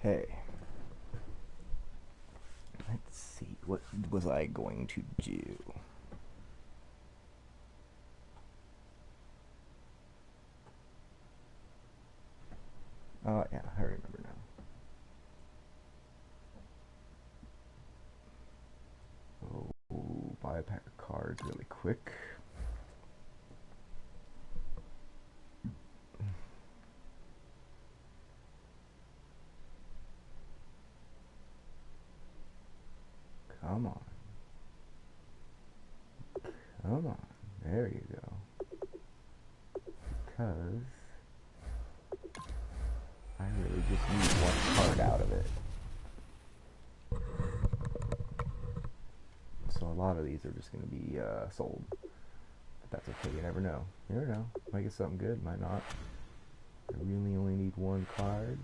Okay. Let's see. What was I going to do? Oh, yeah, I remember now. Oh, buy a pack of cards really quick. Come on. Come on. There you go. Because I really just need one card out of it. So a lot of these are just going to be sold. But that's okay. You never know. You never know. Might get something good. Might not. I really only need one card.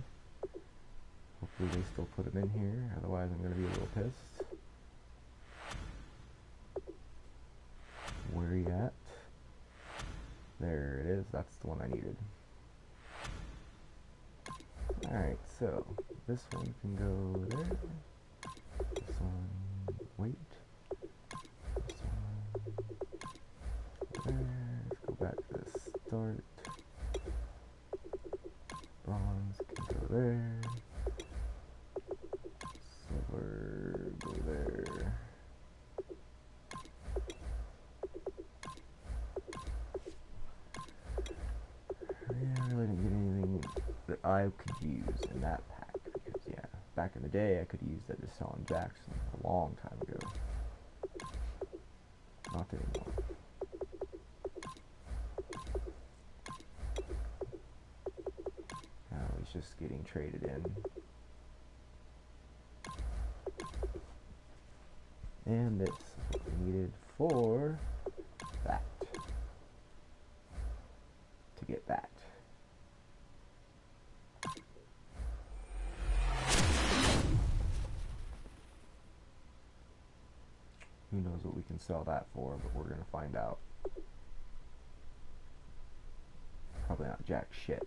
Hopefully they still put them in here. Otherwise I'm going to be a little pissed. Where are you at? There it is. That's the one I needed. Alright, so this one can go there. This one, wait. This one, there. Let's go back to the start. Bronze can go there. Silver, go there. Yeah, I really didn't get anything that I could use in that pack, because yeah, back in the day I could use that just selling Jackson a long time ago. Not anymore. Now he's just getting traded in. And this is what we needed for that. To get that. Who knows what we can sell that for, but we're going to find out. Probably not jack shit.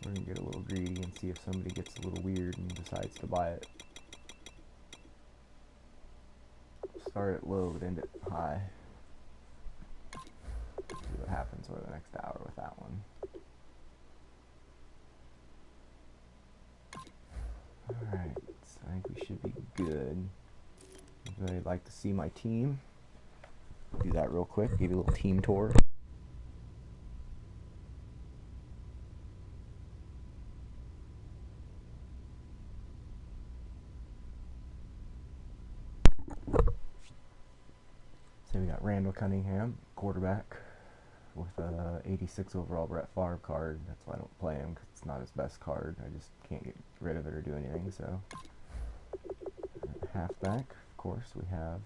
We're going to get a little greedy and see if somebody gets a little weird and decides to buy it. Start it low but end it high. See what happens over the next hour with that one. Alright, so I think we should be good. I'd like to see my team. Do that real quick, give you a little team tour. So we got Randall Cunningham, quarterback, with a 86 overall Brett Favre card. That's why I don't play him, because it's not his best card. I just can't get rid of it or do anything, so. Halfback, of course, we have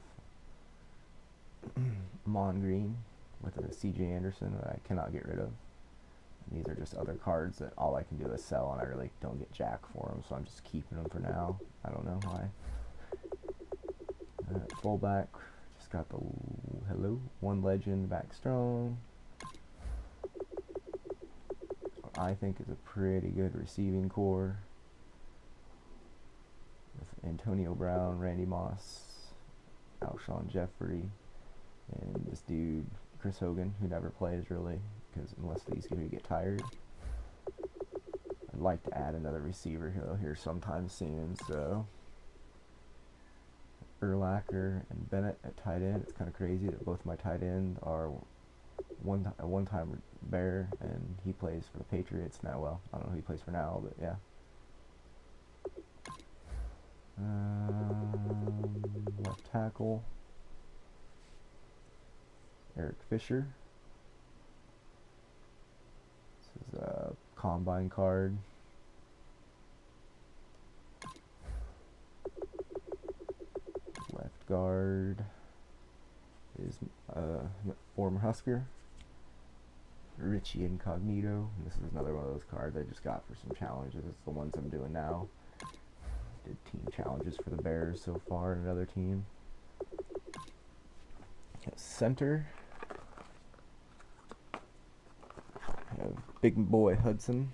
Mon Green with a CJ Anderson that I cannot get rid of. And these are just other cards that all I can do is sell, and I really don't get jack for them, so I'm just keeping them for now. I don't know why. Fullback, just got the one legend back strong. What I think is a pretty good receiving core. With Antonio Brown, Randy Moss, Alshon Jeffrey, and this dude, Chris Hogan, who never plays really, because unless these two get tired. I'd like to add another receiver here sometime soon, so. Urlacher and Bennett at tight end. It's kind of crazy that both my tight ends are one-time Bear, and he plays for the Patriots now. Well, I don't know who he plays for now, but yeah. Left tackle. Eric Fisher. This is a combine card. Left guard is former Husker, Richie Incognito. And this is another one of those cards I just got for some challenges. It's the ones I'm doing now. Did team challenges for the Bears so far, and another team. Center. Big Boy Hudson.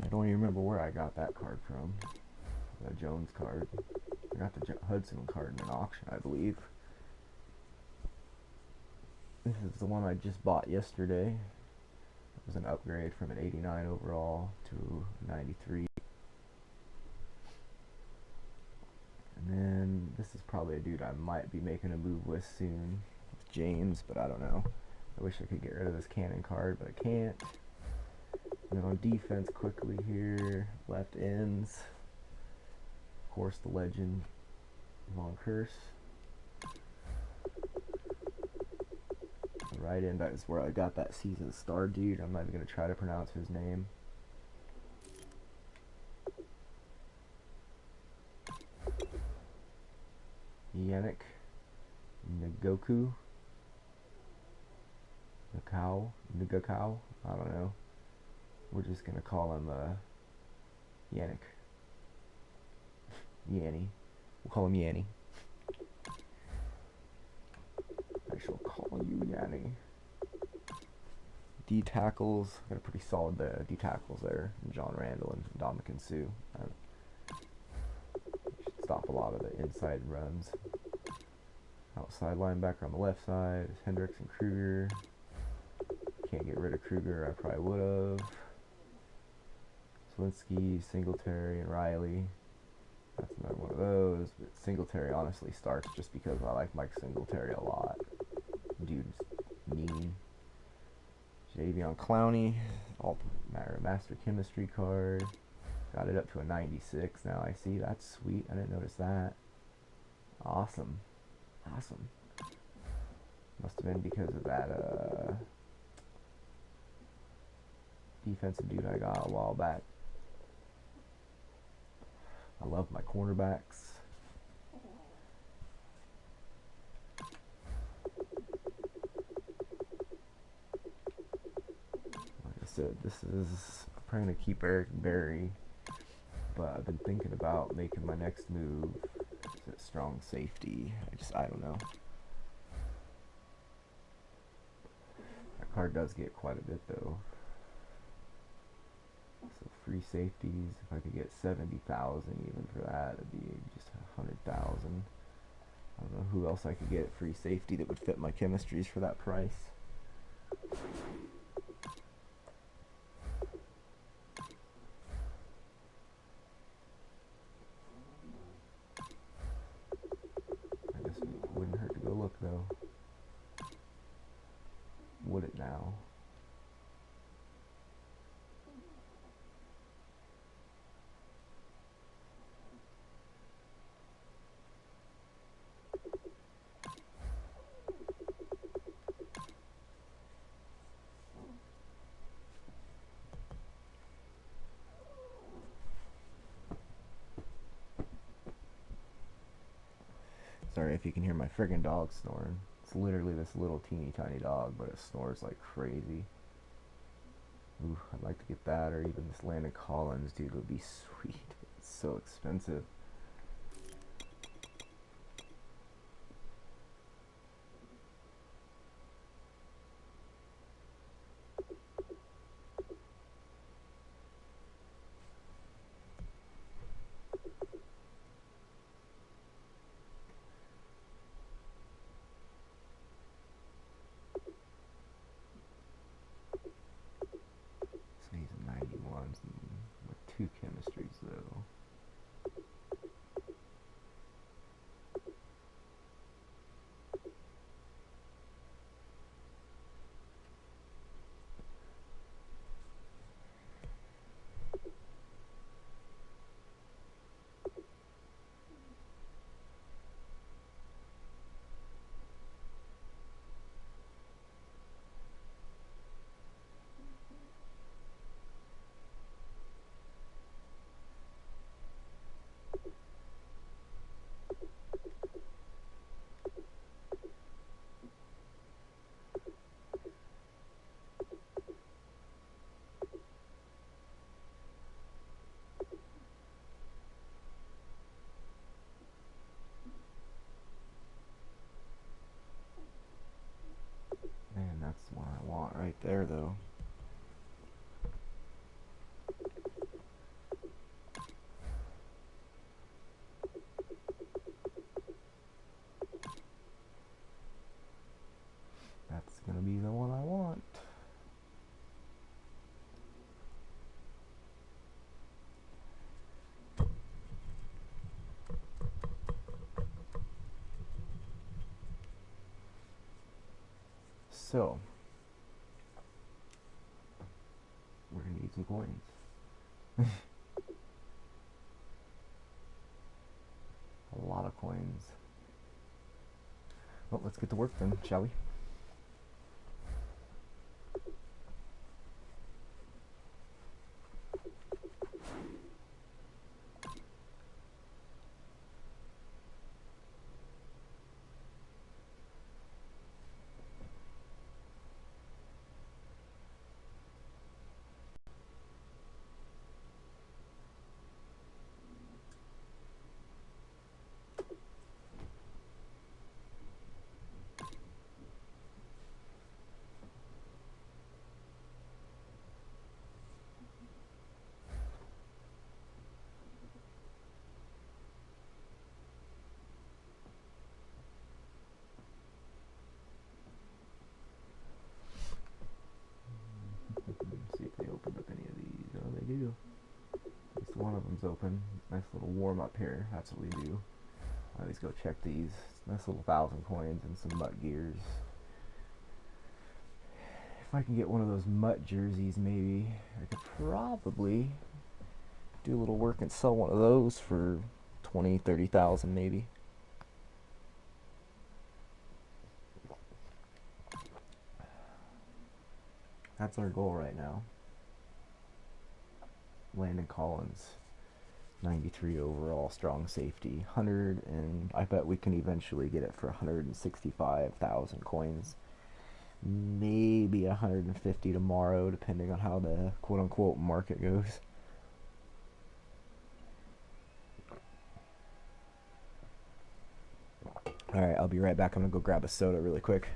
I don't even remember where I got that card from. The Jones card. I got the Hudson card in an auction, I believe. This is the one I just bought yesterday. It was an upgrade from an 89 overall to 93. And then this is probably a dude I might be making a move with soon. With James, but I don't know. I wish I could get rid of this Cannon card, but I can't. And then on defense, quickly here, left ends. Of course, the legend, Von Curse. The right end, that is where I got that season star dude. I'm not even going to try to pronounce his name. Yannick Ngakau, I don't know. We're just gonna call him Yannick. Yanny. We'll call him Yanny. I shall call you Yanny. D tackles, got a pretty solid D tackles there. John Randall and Dominican Sue. Should stop a lot of the inside runs. Outside linebacker on the left side is Hendricks and Kruger. Can't get rid of Kruger, I probably would have. Slinsky, Singletary, and Riley. That's another one of those. But Singletary honestly starts just because I like Mike Singletary a lot. Dude's mean. Jadeveon Clowney, Master Chemistry card. Got it up to a 96 now. I see. That's sweet. I didn't notice that. Awesome. Awesome. Must have been because of that defensive dude I got a while back. I love my cornerbacks. Like I said, this is, I'm probably going to keep Eric Berry, but I've been thinking about making my next move. Is it strong safety? I don't know. That card does get quite a bit though. So free safeties, if I could get 70,000 even for that, it'd be just 100,000. I don't know who else I could get free safety that would fit my chemistries for that price. I guess it wouldn't hurt to go look though. Would it now? Sorry if you can hear my friggin' dog snoring. It's literally this little teeny tiny dog, but it snores like crazy. Ooh, I'd like to get that, or even this Landon Collins, dude, would be sweet. It's so expensive. With two chemistries though. there, though. That's gonna be the one I want. So, we're gonna need some coins. A lot of coins. Well, let's get to work then, shall we? See if they opened up any of these. Oh, they do. At least one of them's open. Nice little warm up here. That's what we do. I always go check these. Nice little 1,000 coins and some MUT gears. If I can get one of those MUT jerseys, maybe I could probably do a little work and sell one of those for 20, 30,000 maybe. That's our goal right now. Landon Collins, 93 overall, strong safety, 100, and I bet we can eventually get it for 165,000 coins. Maybe 150 tomorrow, depending on how the quote-unquote market goes. Alright, I'll be right back. I'm gonna go grab a soda really quick.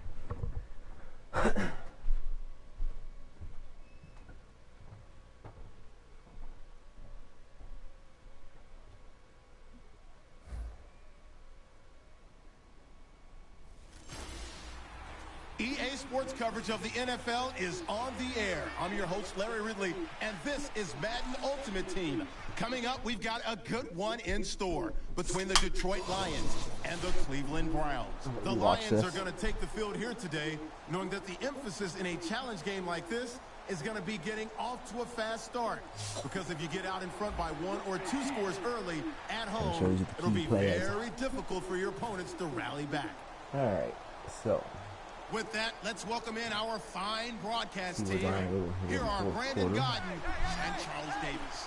EA Sports coverage of the NFL is on the air. I'm your host, Larry Ridley, and this is Madden Ultimate Team. Coming up, we've got a good one in store between the Detroit Lions and the Cleveland Browns. The Lions are going to take the field here today, knowing that the emphasis in a challenge game like this is going to be getting off to a fast start. Because if you get out in front by 1 or 2 scores early at home, it'll be very difficult for your opponents to rally back. All right, so with that, let's welcome in our fine broadcast team. Here are Brandon Godden and Charles Davis.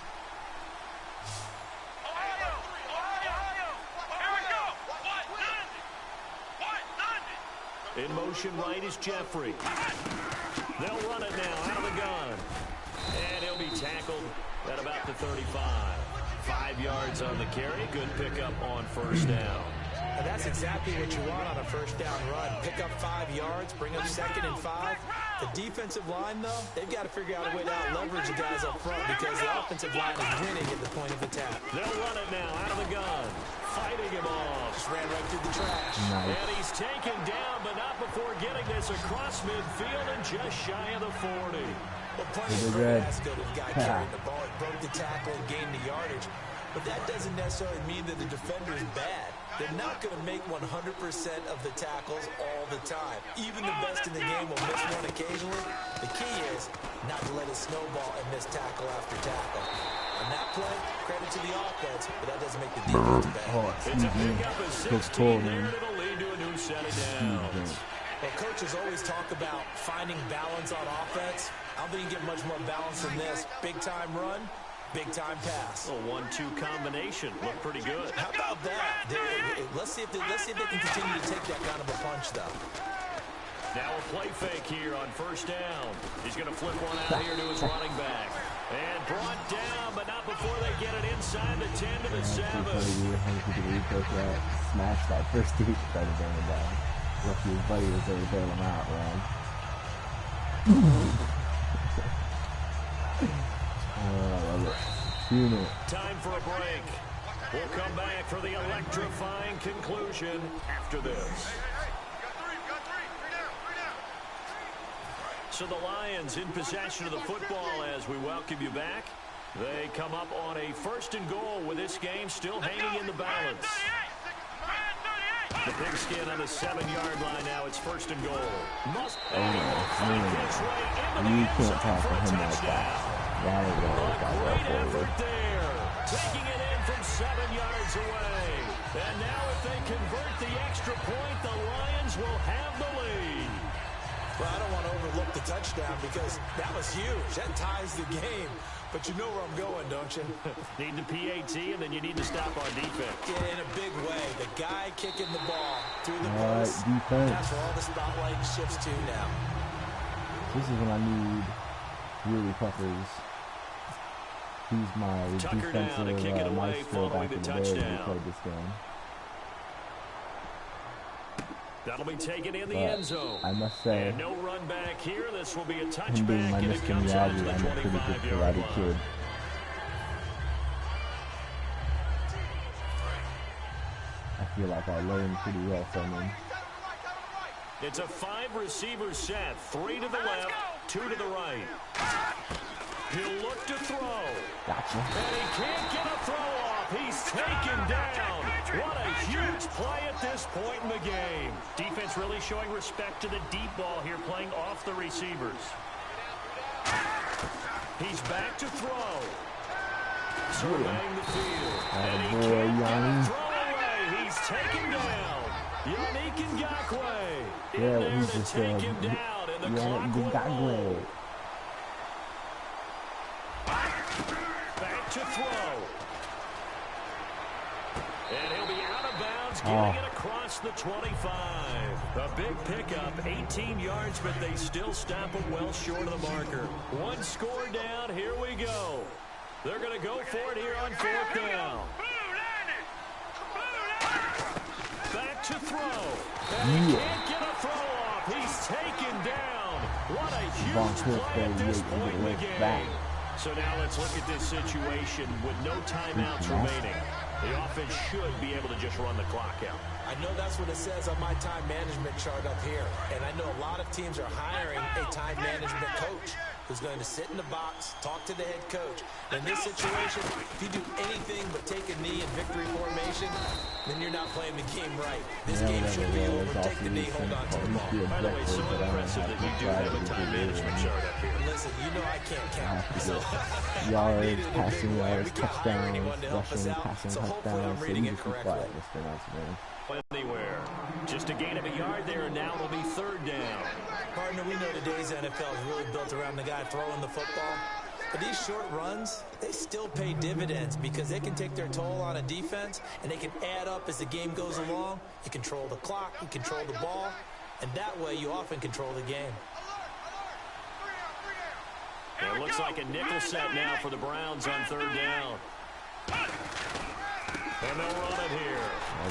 In motion right is Jeffrey. They'll run it now out of the gun. And he'll be tackled at about the 35. 5 yards on the carry. Good pickup on first down. And that's exactly what you want on a first down run. Pick up 5 yards, bring up 2nd and 5. The defensive line, though, they've got to figure out a way to out-leverage the guys up front because the offensive line is winning at the point of attack. They'll run it now out of the gun. Fighting him off. Just ran right through the trash. Nice. And he's taken down, but not before getting this across midfield and just shy of the 40. Well, plenty of great Ascot have got carrying the ball. It broke the tackle and gained the yardage. But that doesn't necessarily mean that the defender is bad. They're not going to make 100% of the tackles all the time. Even the best in the game will miss one occasionally. The key is not to let it snowball and miss tackle after tackle. On that play, credit to the offense, but that doesn't make the defense bad. It's a pickup of 16 there, and it'll lead to a new set of downs. Well, coaches always talk about finding balance on offense. I don't think you get much more balance than this. Big-time run, big-time pass. A 1-2 combination. Looked pretty good. How about that? Let's see if they can continue to take that kind of a punch, though. Now a play fake here on first down. He's going to flip one out here to his running back. And brought down, but not before they get it inside the 10 to the 7. Smash that first dude, try to bring him down. Lucky his buddy was there to bail him out, man. Time for a break. We'll come back for the electrifying conclusion after this. So the Lions in possession of the football as we welcome you back. They come up on a 1st and goal with this game still hanging in the balance. The pigskin on the 7-yard line now. It's 1st and goal. Must you can't tackle him like that. That is great effort there. Taking it in from 7 yards away. And now if they convert the extra point, the Lions will have the lead. Well, I don't want to overlook the touchdown because that was huge. That ties the game. But you know where I'm going, don't you? Need the PAT, and then you need to stop on defense. Yeah, in a big way. The guy kicking the ball through the post. Defense. That's where all the spotlight shifts to now. This is when I need really puffers. He's my Tucker defensive down to kick it away maestro following back in the the day when we touchdown. played this game. That'll be taken in the But end zone. I must say, And no run back here. This will be a him being touchback, my and it Mr. comes out to Miyagi, the I'm a pretty good 25-yard karate line. kid. I feel like I learned pretty well from him. It's a 5-receiver set. 3 to the left, 2 to the right. He'll look to throw. Gotcha. And he can't get a throw off. He's taken down. What a huge play at this point in the game. Defense really showing respect to the deep ball here, playing off the receivers. He's back to throw. Surveying the field. And he can't get a throw away. He's taken down. Yannick Ngakoue in there he's to just take him down. And the clock will roll. Back to throw. And he'll be out of bounds, getting it across the 25. A big pickup, 18 yards, but they still stop him well short of the marker. 1 score down, here we go. They're going to go for it here on 4th down. Back to throw. And he can't get a throw off. He's taken down. What a huge play at this point in the game. So now let's look at this situation with no timeouts remaining. The offense should be able to just run the clock out. I know that's what it says on my time management chart up here. And I know a lot of teams are hiring a time management coach who's going to sit in the box, talk to the head coach. In this situation, if you do anything but take a knee in victory formation, then you're not playing the game right. This game should be over. Take the knee, hold on to the ball. By the way, so impressive that you do have a time management chart up here. Listen, you know I can't count. Yards, passing yards, touchdowns, rushing, passing touchdowns. So you just be quiet, Mr. Nice, Anywhere. Just a gain of a yard there, and now it'll be 3rd down. Partner, we know today's NFL is really built around the guy throwing the football. But these short runs, they still pay dividends because they can take their toll on a defense, and they can add up as the game goes along. You control the clock, you control the ball, and that way you often control the game. It looks like a nickel set now for the Browns on 3rd down. And they'll run it here.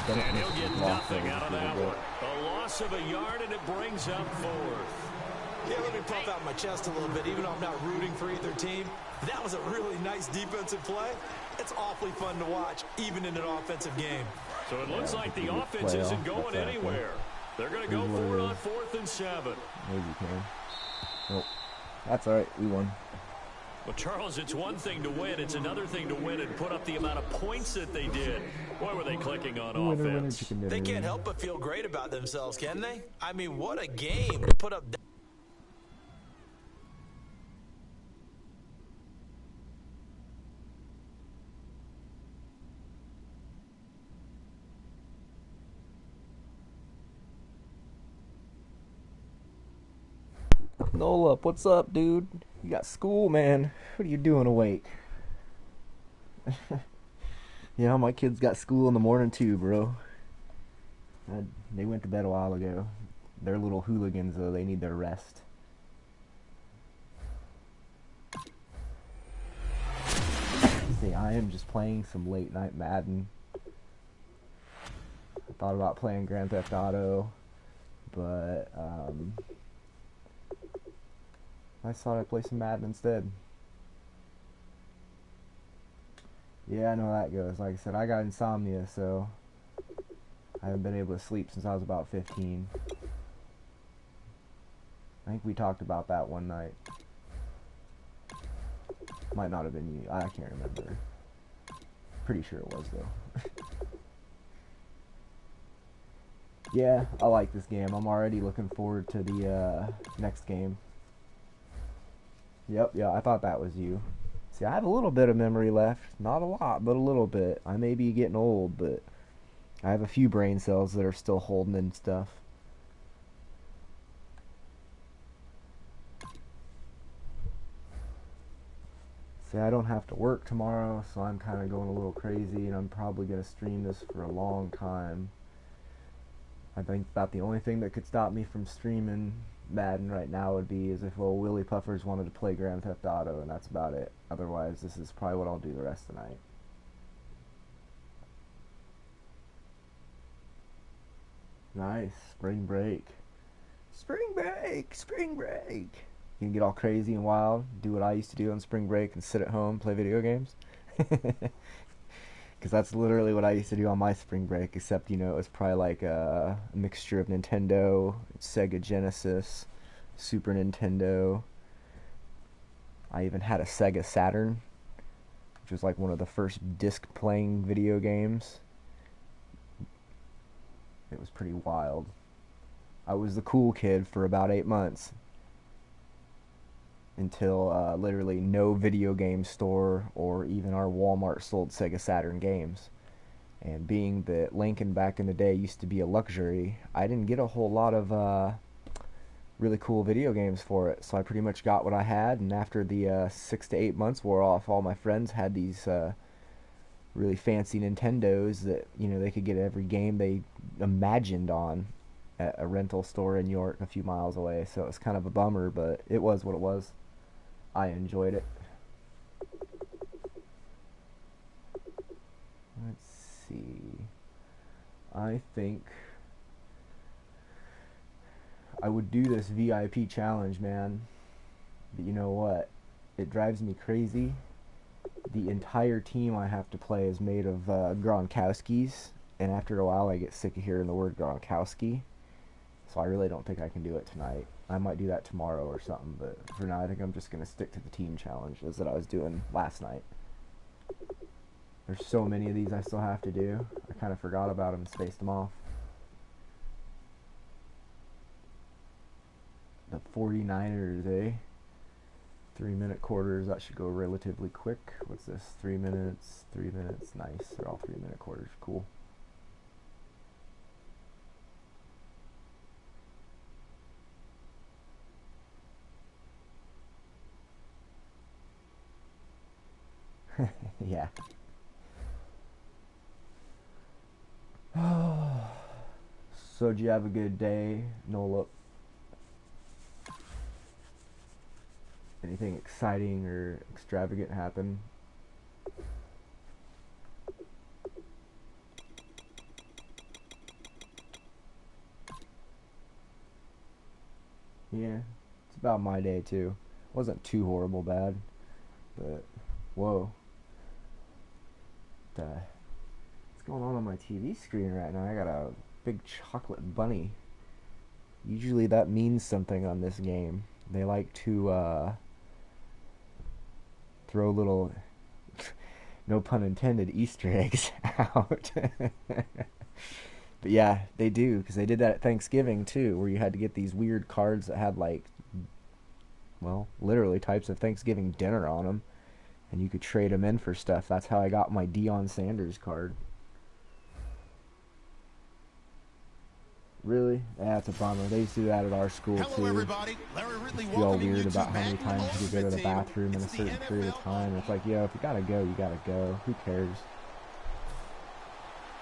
And he'll get nothing out of that one. A loss of a yard, and it brings up 4th. Yeah, let me puff out my chest a little bit, even though I'm not rooting for either team. That was a really nice defensive play. It's awfully fun to watch, even in an offensive game. So it looks like the offense isn't going anywhere. They're going to go for it on 4th and 7. Maybe you can. Nope. That's all right. We won. Well, Charles, it's one thing to win. It's another thing to win and put up the amount of points that they did. Boy, were they clicking on offense. They can't help but feel great about themselves, can they? I mean, what a game to put up. Nola, what's up, dude? You got school, man. What are you doing awake? Yeah, my kids got school in the morning too, bro. They went to bed a while ago. They're little hooligans, though. They need their rest. See, I am just playing some late night Madden. I thought about playing Grand Theft Auto, but I thought I'd play some Madden instead. Yeah, I know how that goes. Like I said, I got insomnia, so I haven't been able to sleep since I was about 15. I think we talked about that one night. Might not have been you. I can't remember. Pretty sure it was, though. Yeah, I like this game. I'm already looking forward to the next game. Yep, yeah, I thought that was you. See, I have a little bit of memory left. Not a lot, but a little bit. I may be getting old, but I have a few brain cells that are still holding in stuff. See, I don't have to work tomorrow, so I'm kind of going a little crazy, and I'm probably going to stream this for a long time. I think about the only thing that could stop me from streaming Madden right now would be as if old Willie Puffers wanted to play Grand Theft Auto, and that's about it. Otherwise, this is probably what I'll do the rest of the night. Nice. Spring break. Spring break! Spring break! You can get all crazy and wild, do what I used to do on spring break and sit at home, play video games. Because that's literally what I used to do on my spring break, except, you know, it was probably like a mixture of Nintendo, Sega Genesis, Super Nintendo. I even had a Sega Saturn, which was like one of the first disc-playing video games. It was pretty wild. I was the cool kid for about 8 months. Until literally no video game store or even our Walmart sold Sega Saturn games. And being that Lincoln back in the day used to be a luxury, I didn't get a whole lot of really cool video games for it. So I pretty much got what I had, and after the 6 to 8 months wore off, all my friends had these really fancy Nintendos that, you know, they could get every game they imagined on at a rental store in York a few miles away. So it was kind of a bummer, but it was what it was. I enjoyed it. Let's see. I think I would do this VIP challenge, man. But you know what? It drives me crazy. The entire team I have to play is made of Gronkowskis, and after a while I get sick of hearing the word Gronkowski. So I really don't think I can do it tonight. I might do that tomorrow or something, but for now I think I'm just going to stick to the team challenges that I was doing last night. There's so many of these I still have to do. I kind of forgot about them and spaced them off. The 49ers, eh? 3-minute quarters, that should go relatively quick. What's this? 3 minutes, 3 minutes, nice. They're all 3-minute quarters, cool. Yeah. So did you have a good day, Nola? Anything exciting or extravagant happen? Yeah, it's about my day too. Wasn't too horrible bad, but whoa. What's going on my TV screen right now? I got a big chocolate bunny. Usually that means something on this game. They like to throw little, no pun intended, Easter eggs out. But yeah, they do, because they did that at Thanksgiving too, where you had to get these weird cards that had like, well, literally types of Thanksgiving dinner on them. And you could trade them in for stuff. That's how I got my Deion Sanders card. Really? That's a bummer. They used to do that at our school too. Everybody. Larry Ridley be all weird you about to how many Madden times you could go to the bathroom in a certain period of time. It's like, yo, if you gotta go, you gotta go. Who cares?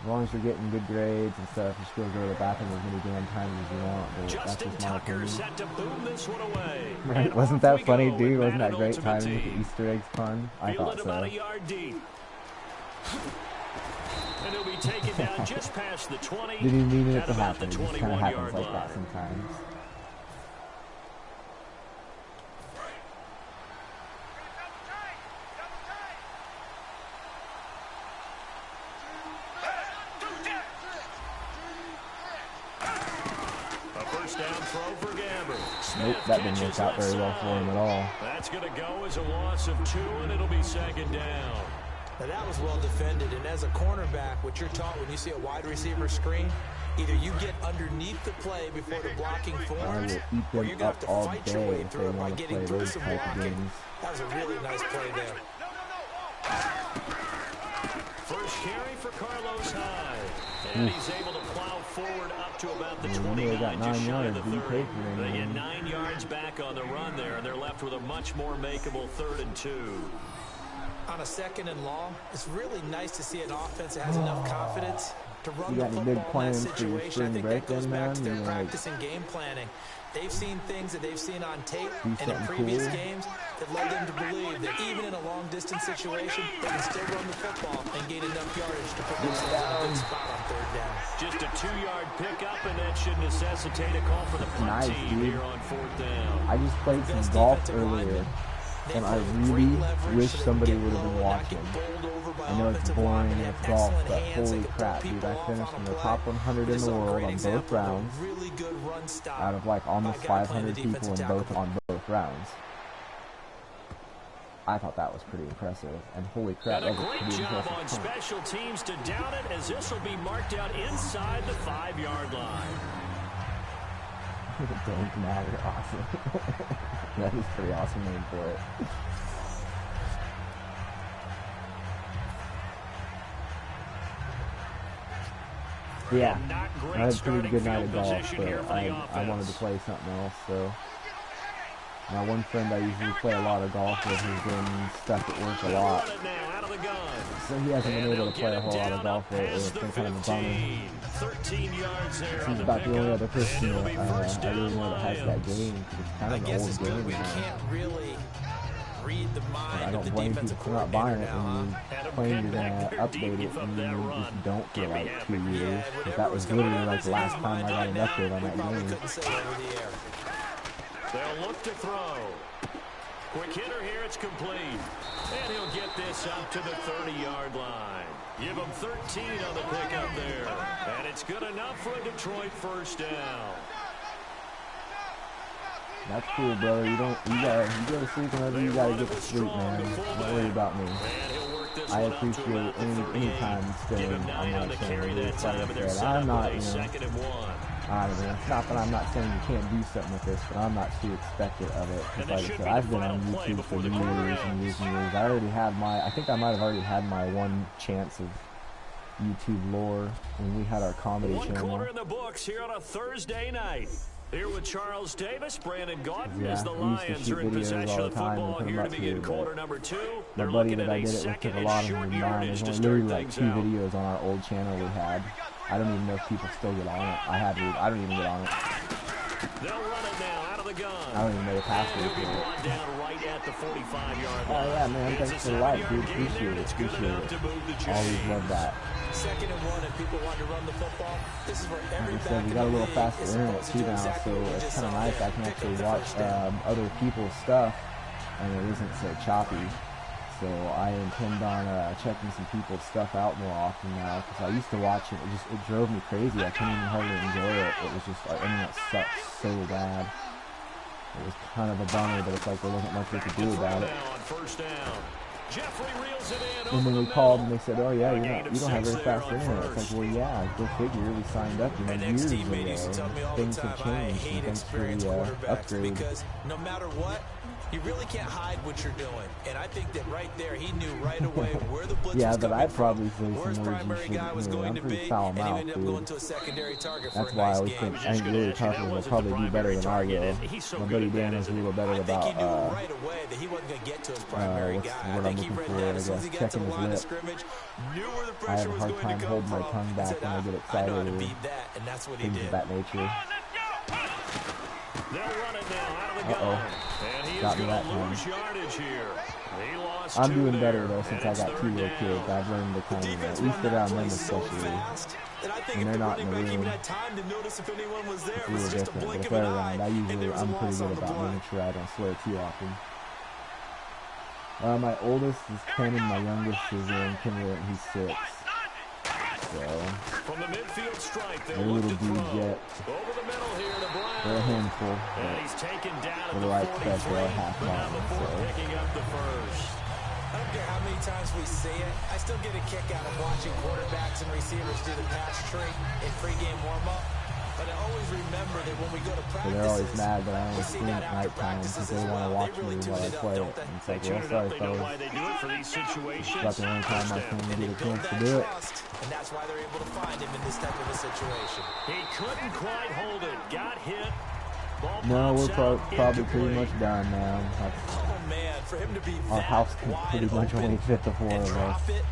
As long as you're getting good grades and stuff, you should go to the bathroom as many damn times as you want. But Justin that's just my Tucker opinion. set to boom this one away. Right? Wasn't that funny, dude? Wasn't that great timing with the Easter eggs pun? I thought About so. a yard deep. And he'll be taken down just past the 20. Didn't even mean it at to about happen. the It just kind of happens 21-yard like that line. sometimes. First down throw for Gabbert. Nope, that didn't work out very well for him at all. That's going to go as a loss of 2, and it'll be second down. Now that was well defended, and as a cornerback, what you're taught when you see a wide receiver screen, either you get underneath the play before the blocking forms, or you're going to have to fight your way through it by getting through some blocking. That was a really nice play there. First carry for Carlos Hyde. And he's able to plow forward up to about the 29, just shy of the 30. They get 9 yards back on the run there, and they're left with a much more makeable 3rd and 2. On a 2nd and long, it's really nice to see an offense that has enough confidence to run the football in that situation. I think that goes back to their practice and game planning. They've seen things that they've seen on tape and in previous games that led them to believe that even in a long-distance situation, they can still run the football and gain enough yardage to put themselves in a good spot on 3rd down. Just a 2-yard pickup, and that should necessitate a call for the punt team here on 4th down. I just played some golf earlier, and I really wish somebody would have been watching. I know it's boring and it's golf, but holy crap, dude, I finished in the top 100 in the world on both rounds, out of like almost 500 people on both rounds. I thought that was pretty impressive, and holy crap, that was a pretty impressive job on special teams to down it, as this will be marked out inside the 5-yard line. Don't matter, awesome. That is a pretty awesome name for it. Yeah, I had a pretty good night of golf, but I wanted to play something else, so. My one friend I usually play a lot of golf with has been stuck at work a lot, so he hasn't been able to play a whole lot of golf lately. It's been kind of a bummer. He's about the only other person that I really know that has that game, because it's kind of an old game now. I don't blame people for not buying it when you claim you're going to update it and then you just don't for like 2 years, because that was literally like the last time I got an update on that game. They'll look to throw. Quick hitter here, it's complete. And he'll get this up to the 30-yard line. Give him 13 on the pickup there. And it's good enough for a Detroit first down. That's cool, brother. You go to sleep whenever you gotta get to sleep, man. Don't worry about me. I appreciate any time spent on my channel. Like I said, I'm not, I don't know. It's not that I'm not saying you can't do something with this, but I'm not too expectant of it. Because like I said, I've been on YouTube for years and years and years. I think I might have already had my one chance of YouTube lore when we had our comedy channel. 1 quarter in the books here on a Thursday night. Here with Charles Davis, Brandon Gordon, as the Lions are in possession of the football here to begin quarter number 2. The buddy that I did it with took a lot of them down. There's only literally like 2 videos on our old channel we had. I don't even know if people still get on it. I don't even get on it. They'll run it now out of the gun. I don't even know the password for it. Down right at the 45-yard line. Oh yeah, man, thanks for the like, dude. Appreciate it. Always love that. 2nd and 1, and people want to run the football. This is where every back we got a little faster internet too now, so it's kind of nice. I can actually watch other people's stuff, and it isn't so choppy. So I intend on checking some people's stuff out more often now, because I used to watch it. It drove me crazy. I couldn't even hardly enjoy it. It was just like, it sucked so bad. It was kind of a bummer, but it's like there wasn't much we could do about it. And then we called and they said, "Oh yeah, you don't have very fast internet." It's like, well, yeah, go figure. We signed up years ago. Things have changed, and thanks for the upgrade. Because no matter what, you really can't hide what you're doing. And I think that right there, he knew right away where the blitz was but I'd probably say where his primary guy was going to be, and he ended up going to a secondary target for a nice game. That's why I always think Hank really talking will probably do better than I will. My buddy Dan is a little better about he knew right away that he wasn't going to get to his primary guy. I think he read that as soon as he got to the line of scrimmage, knew where the pressure was going to go. I have a hard time holding my tongue back when I get excited or things of that nature. They'll run it now out of the gun. And he Got me that time. I'm doing better though since I got 2 little kids. I've learned to kind of, at least around them especially, when they're not in the room, it's a little different. But if they're around, I'm pretty good about making sure I don't swear too often. My oldest is 10 and my youngest is in kindergarten. He's 6. So From the midfield strike, they're they'll little look to dudes throw. yet. Over the middle here to Brown. They're a handful. And he's taken down For at the the right 43, special, I half but not mile, before so. picking up the first. I don't care how many times we see it. I still get a kick out of watching quarterbacks and receivers do the pass tree in pregame warm-up. But I always remember that when we go to So practices, they're always mad that I we only see stream that at after nighttime practices because they as want to well. watch They me really while I tune it up, play it. don't they? And it's They like, tune well, it up. sorry, They know fellas. why they do it for these situations. It's about the only time I Touchdown. can And get they a build chance to that do it. trust, and that's why they're able to find him in this type of a situation. He couldn't quite hold it. Got hit. Ball No, pops we're out, probably pretty incomplete. much done now. Oh, man, for him to be Our that house can wide pretty much open only fit the four and of us. drop it.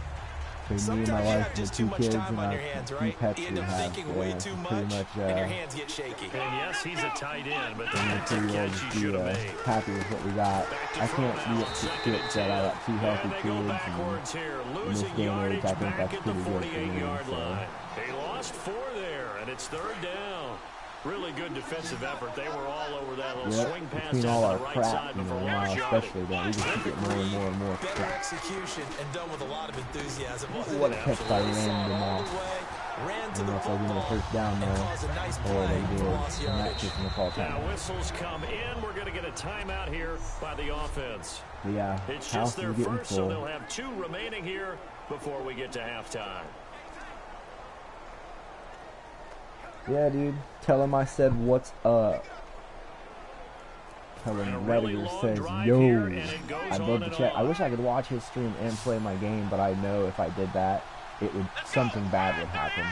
Between me and my Sometimes you wife have and the just two too much kids time and on our your hands, two right? pets You we end up have. thinking way too Pretty much, much, and your hands get shaky. And yes, he's a tight end, but and that's we're a pretty well catch he just should be have made. happy with what we got. Back to I throw can't now be on upset second and that I 10. got two healthy And they go kids. backwards here, In this losing day and age, yardage I think back that's at the pretty good for me. 48-yard So. line. He lost 4 there, and it's third down. Really good defensive effort. They were all over that little swing pass Between down all to our the right crap, side, but for now large yardage. especially that, we just keep getting more and more and more Better crap. execution and done with a lot of enthusiasm. wasn't What a it? catch by They saw Random it all off. the way, ran I to don't the know if they'll give me the football, first down and though, caused a nice or they play did, for lost and that yardage. kicking the call Now time. whistles come in. We're going to get a timeout here by the offense. But yeah, It's house just their is getting first, so full. they'll have 2 remaining here before we get to halftime. Yeah, dude. Tell him I said what's up. Tell And a him really Redditor long says, drive yo. here, and it goes I'd on love to and check. I on. wish I could watch his stream and play my game, but I know if I did that, something bad would happen.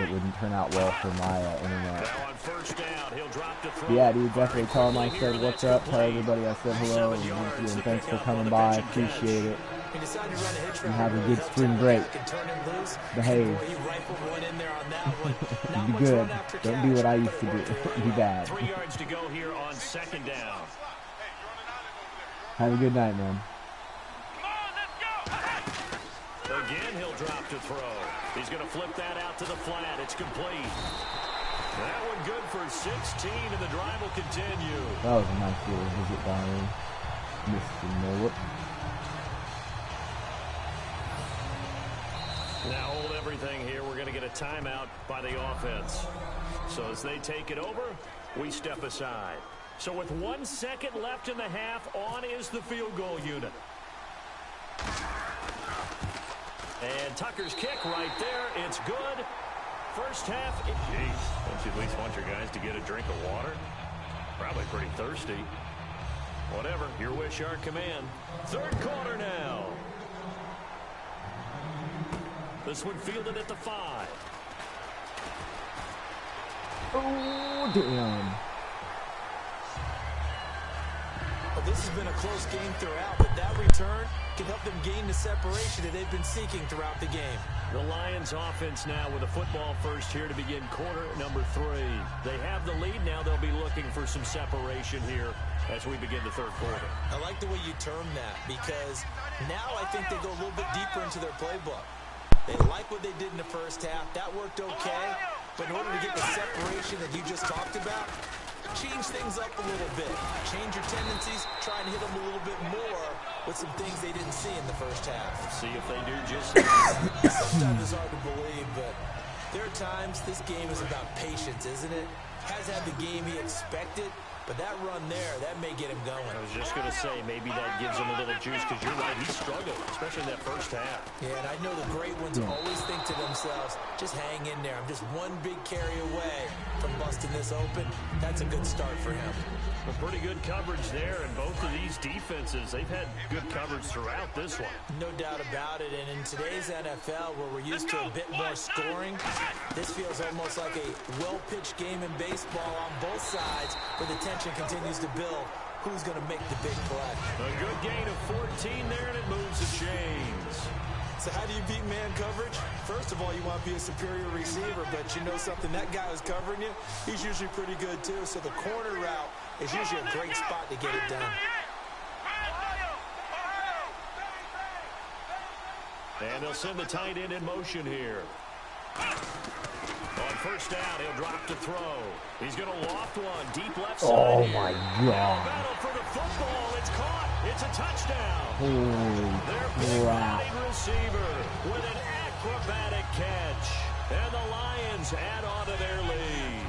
It wouldn't turn out well for my internet. Now on first down, he'll drop to throw. But yeah, dude, definitely tell him I Quickly said here, what's that's up. Tell complete. everybody I said hello 7 and yards thank you, to and thanks pick for up on coming the by. pitch and catch. Appreciate it. He decided to run a hitch And route have a where good he spring helped break. back and turned him loose. Behave. Boy, he rifled one in there on that one. Not Be much good. run after Don't catch, do what I but used it to do. worked really Be well. bad. 3 yards to go here on second down. Have a good night, man. Again, he'll drop to throw. He's going to flip that out to the flat. It's complete. That one good for 16, and the drive will continue. That was a nice little visit down Mr. Miller. Now hold everything here. We're going to get a timeout by the offense. So as they take it over, we step aside. So with 1 second left in the half, on is the field goal unit. And Tucker's kick right there. It's good. First half. Jeez, don't you at least want your guys to get a drink of water? Probably pretty thirsty. Whatever, your wish, our command. Third quarter now. This one fielded at the 5. Oh, damn. Well, this has been a close game throughout, but that return can help them gain the separation that they've been seeking throughout the game. The Lions offense now with a football first here to begin quarter number 3. They have the lead now. They'll be looking for some separation here as we begin the third quarter. I like the way you term that because now I think they go a little bit deeper into their playbook. They like what they did in the first half. That worked okay. But in order to get the separation that you just talked about, change things up a little bit. Change your tendencies. Try and hit them a little bit more with some things they didn't see in the first half. See if they do just that. Sometimes it's hard to believe, but there are times this game is about patience, isn't it? Has had the game he expected, but that run there, that may get him going. I was just going to say, maybe that gives him a little juice because you're right, he struggled, especially in that first half. Yeah, and I know the great ones always think to themselves, just hang in there. I'm just one big carry away from busting this open. That's a good start for him. Well, pretty good coverage there, and both of these defenses, they've had good coverage throughout this one. No doubt about it, and in today's NFL, where we're used to a bit more scoring, this feels almost like a well-pitched game in baseball on both sides, where the tension continues to build. Who's going to make the big play? A good gain of 14 there, and it moves the chains. So how do you beat man coverage? First of all, you want to be a superior receiver, but you know something, that guy who's covering you, he's usually pretty good too. So the corner route is usually a great spot to get it done. And they'll send the tight end in motion here. On first down, he'll drop to throw. He's going to loft one deep left side. Oh here. my Now God. battle for the football. It's caught. It's a touchdown. Holy Their big crap. bodied receiver with an acrobatic add on to their lead.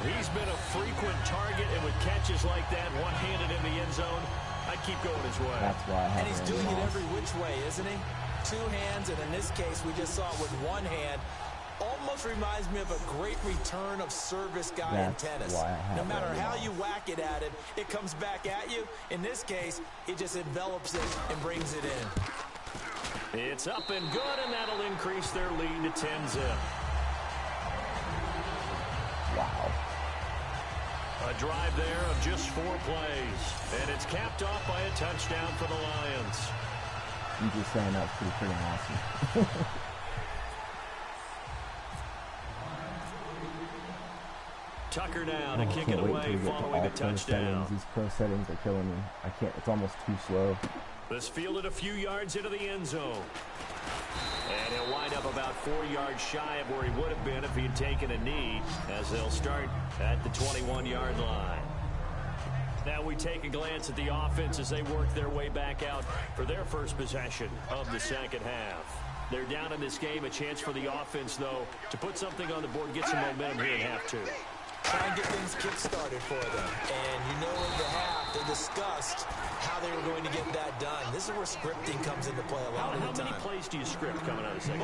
He's been a frequent target, and with catches like that, one-handed in the end zone, I'd keep going his way. That's why I have And he's doing it every which way, isn't he? Two hands, and in this case, we just saw it with one hand. Almost reminds me of a great return of service guy in tennis. No matter how you whack it at it, it comes back at you. In this case, it just envelops it and brings it in. It's up and good, and that'll increase their lead to 10-zip. Wow. A drive there of just 4 plays, and it's capped off by a touchdown for the Lions. I'm just saying that was pretty awesome. Tucker now to kick it away following the touchdown. These pro settings are killing me. I can't. It's almost too slow. This fielded a few yards into the end zone. And he'll wind up about 4 yards shy of where he would have been if he had taken a knee, as they'll start at the 21-yard line. Now we take a glance at the offense as they work their way back out for their first possession of the second half. They're down in this game. A chance for the offense, though, to put something on the board, get some momentum here in half 2. Try and get things kick-started for them. And you know in the half, they discussed how they were going to get that done. This is where scripting comes into play a lot of the time. How many plays do you script coming out of the second?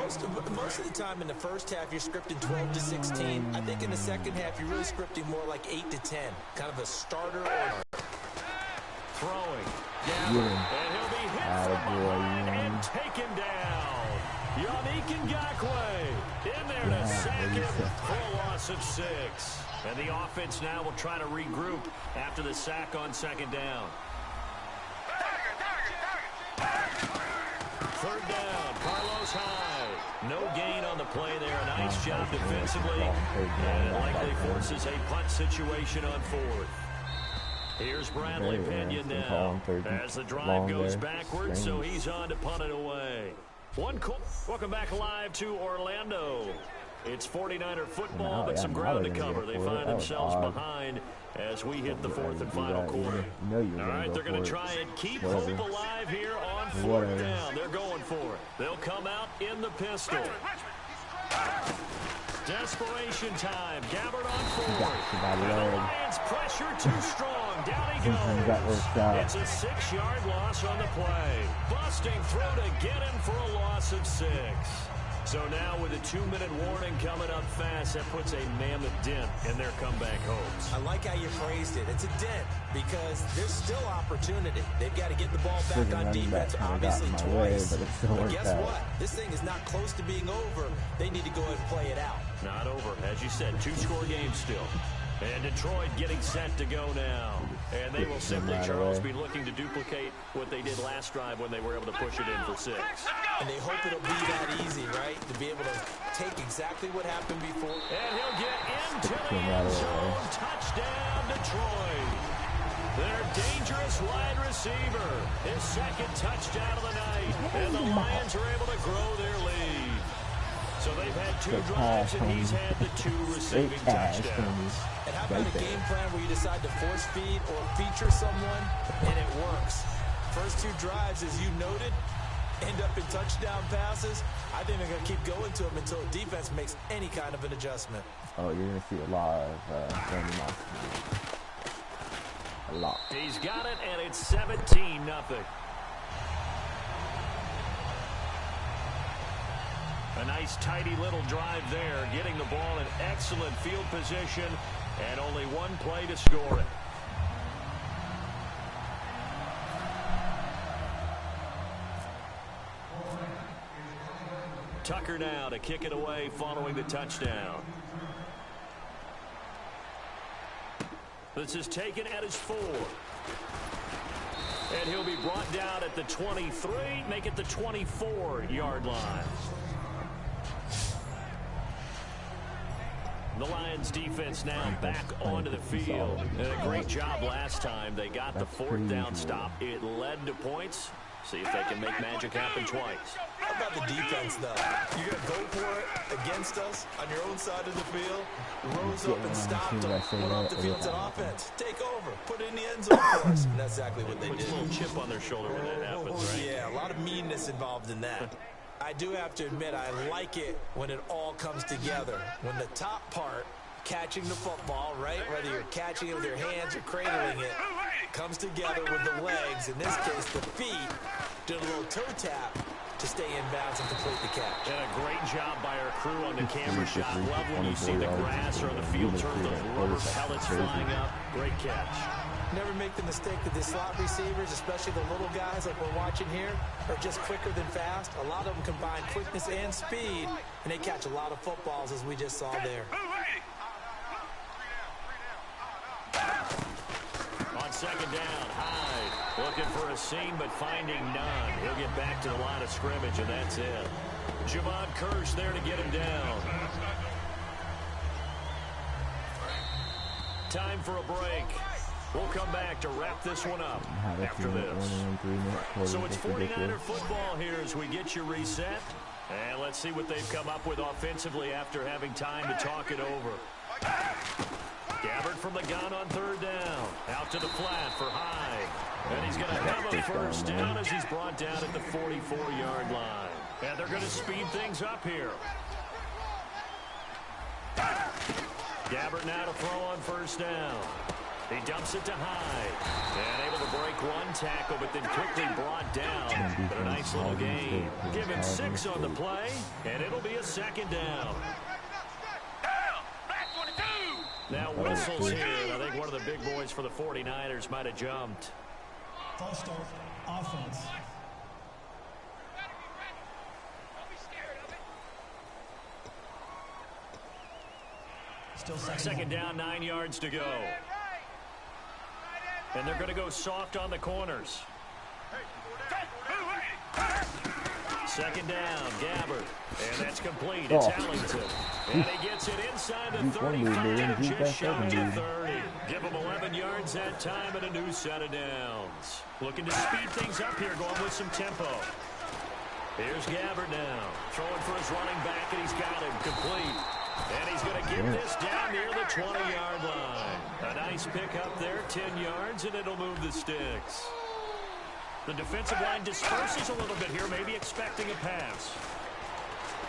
Most of the time in the first half, you're scripting 12 to 16. I think in the second half, you're really scripting more like 8 to 10. Kind of a starter order. Throwing. And he'll be hit from behind and taken down. Yannick Ngakoue in there to sack him for a loss of 6. And the offense now will try to regroup after the sack on second down. Third down, Carlos Hyde. No gain on the play there. A nice job defensively. And it likely forces a punt situation on 4th. Here's Bradley Pinion now as the drive goes backwards, so he's on to punt it away. Welcome back live to Orlando. It's 49er football, but some ground to cover. They find themselves behind as we hit the 4th and final quarter. All right, they're going to try and keep hope alive here on 4th down. They're going for it. They'll come out in the pistol. Desperation time. Gabbard on 4th. And the Lions pressure too strong. Down he goes. It's a 6-yard loss on the play. Busting through to get him for a loss of 6. So now with a 2-minute warning coming up fast, that puts a mammoth dent in their comeback hopes. I like how you phrased it. It's a dent because there's still opportunity. They've got to get the ball back on defense, obviously twice. But guess what? This thing is not close to being over. They need to go ahead and play it out. Not over. As you said, 2-score game still. And Detroit getting set to go now. And they will simply, Charles, be looking to duplicate what they did last drive when they were able to push it in for 6. And they hope it'll be that easy, right? To be able to take exactly what happened before. And he'll get into the end zone. Touchdown, Detroit. Their dangerous wide receiver. His second touchdown of the night. And the Lions are able to grow their lead. So they've had 2 drives, and he's had the 2 receiving touchdowns. And how about a game plan where you decide to force feed or feature someone, and it works? First 2 drives, as you noted, end up in touchdown passes. I think they're going to keep going to them until the defense makes any kind of an adjustment. Oh, you're going to see a lot of Randy Moss. A lot. He's got it, and it's 17-0. A nice, tidy little drive there, getting the ball in excellent field position, and only 1 play to score it. Tucker now to kick it away following the touchdown. This is taken at his 4. And he'll be brought down at the 23, make it the 24-yard line. The Lions defense now back onto the field. And a great job last time. They got the 4th down stop. It led to points. See if they can make magic happen twice. How about the defense, though? You're going to go for it against us on your own side of the field. Rose up and stopped them. Went off the field to offense. Take over. Put it in the end zone for us. And that's exactly what they did. Puts a little chip on their shoulder when that happens, right? Yeah, a lot of meanness involved in that. I do have to admit, I like it when it all comes together. When the top part, catching the football, right, whether you're catching it with your hands or cradling it, comes together with the legs, in this case the feet, did a little toe tap to stay in bounds and complete the catch. And a great job by our crew on the camera shot. Love when you see the grass or the field turf, those rubber pellets flying up. Great catch. Never make the mistake that the slot receivers, especially the little guys like we're watching here, are just quicker than fast. A lot of them combine quickness and speed, and they catch a lot of footballs, as we just saw there. On second down, Hyde looking for a seam but finding none. He'll get back to the line of scrimmage, and that's it. Javon Kirsch there to get him down. Time for a break. We'll come back to wrap this one up after this. So it's 49er football here as we get you reset. And let's see what they've come up with offensively after having time to talk it over. Gabbard from the gun on third down. Out to the flat for Hyde. And he's going to have a first down as he's brought down at the 44-yard line. And they're going to speed things up here. Gabbard now to throw on first down. He dumps it to Hyde. And able to break one tackle, but then quickly brought down. But a nice little gain. Give him 6 on the play, and it'll be a second down. Now whistles here. I think one of the big boys for the 49ers might have jumped. False start, offense. Still second down, 9 yards to go. And they're going to go soft on the corners. Second down, Gabbard. And that's complete. It's Allington. And he gets it inside the 35, just shy of 30. Give him 11 yards that time and a new set of downs. Looking to speed things up here, going with some tempo. Here's Gabbard now. Throwing for his running back, and he's got him complete. And he's going to get this down near the 20-yard line. A nice pick up there, 10 yards, and it'll move the sticks. The defensive line disperses a little bit here, maybe expecting a pass.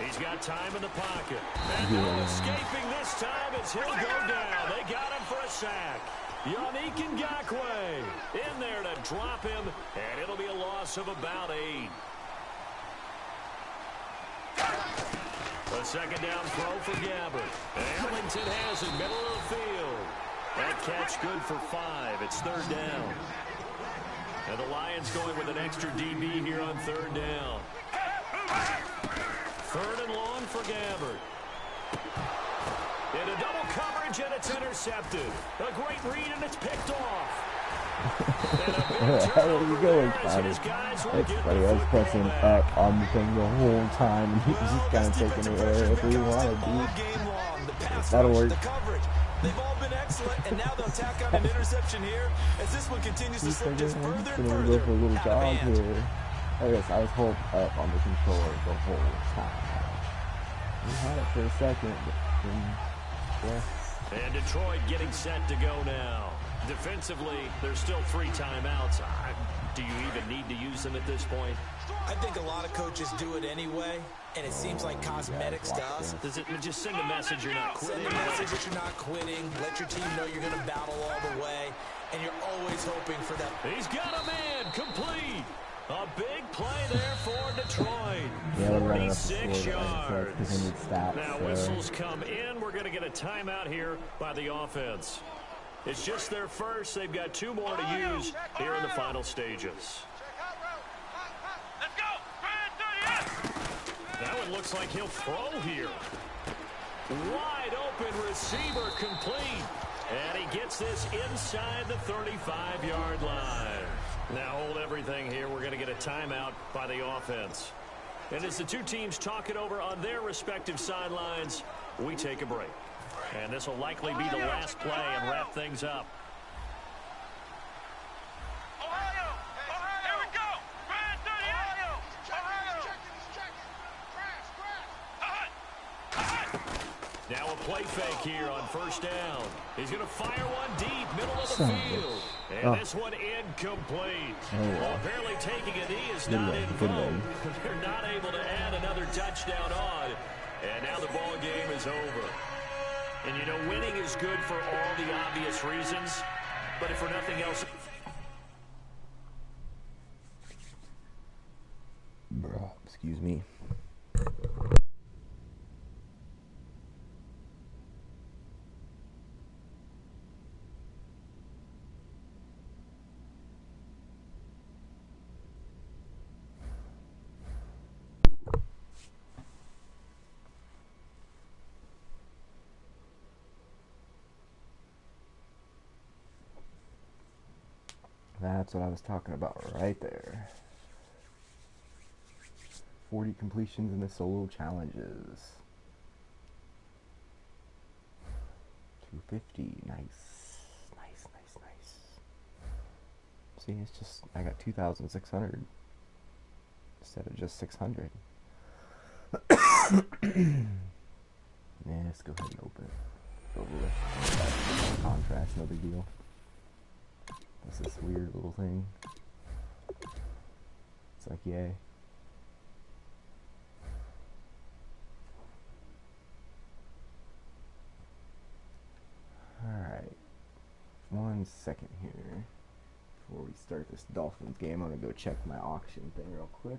He's got time in the pocket. And no escaping this time as he'll go down. They got him for a sack. Yannick Ngakoue in there to drop him, and it'll be a loss of about 8. A second down throw for Gabbard. Allington has it, middle of the field. That catch good for 5. It's third down. And the Lions going with an extra DB here on third down. Third and long for Gabbard. Into double coverage, and it's intercepted. A great read, and it's picked off. Where the hell are you going, Tommy? It's funny, I was pressing back on the thing the whole time, and he was just kind of taking it wherever he wanted, dude. That'll work. They've all been excellent, and now they'll tack on an interception here as this one continues to slip just further and further. Go for a little jog here. I guess I was holding up on the controller the whole time. We had it for a second, but yeah. And Detroit getting set to go now. Defensively, there's still 3 timeouts. Do you even need to use them at this point? I think a lot of coaches do it anyway, and it seems like cosmetics to us. Does it just send a message you're not quitting? Send a message that you're not quitting. Let your team know you're going to battle all the way, and you're always hoping for that. He's got a man complete. A big play there for Detroit. 46 yards. Now whistles come in. We're going to get a timeout here by the offense. It's just their first. They've got 2 more to use here in the final stages. That one looks like he'll throw here. Wide open receiver complete. And he gets this inside the 35-yard line. Now hold everything here. We're going to get a timeout by the offense. And as the 2 teams talk it over on their respective sidelines, we take a break. And this will likely be the last play and wrap things up. Now a play fake here on first down. He's going to fire one deep, middle of the field. And this one incomplete. Well, apparently taking a knee is not in vogue. They're not able to add another touchdown on. And now the ball game is over. And, you know, winning is good for all the obvious reasons. But if for nothing else... Excuse me. That's what I was talking about right there. 40 completions in the solo challenges. 250. Nice. Nice. See, it's just, I got 2,600 instead of just 600. Yeah, let's go ahead and open it. Over with. Contrast, no big deal. What's this weird little thing? It's like, yay. Alright. 1 second here. Before we start this Dolphins game, I'm going to go check my auction thing real quick.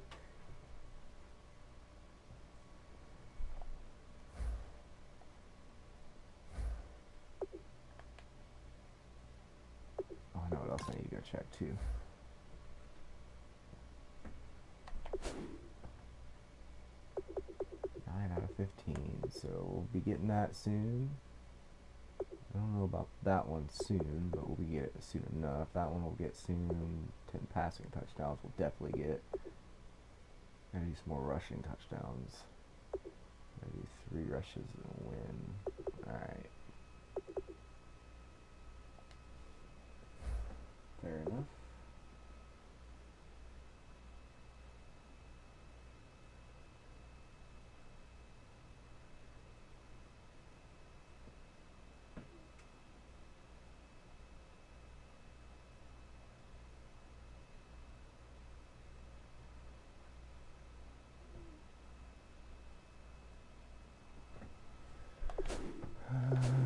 Oh, I know what else I need to go check too. Out of 15, so we'll be getting that soon. I don't know about that one soon, but we'll get it soon enough. That one we'll get soon. 10 passing touchdowns we'll definitely get. Gotta do some more rushing touchdowns. Maybe 3 rushes and a win. Alright. Fair enough.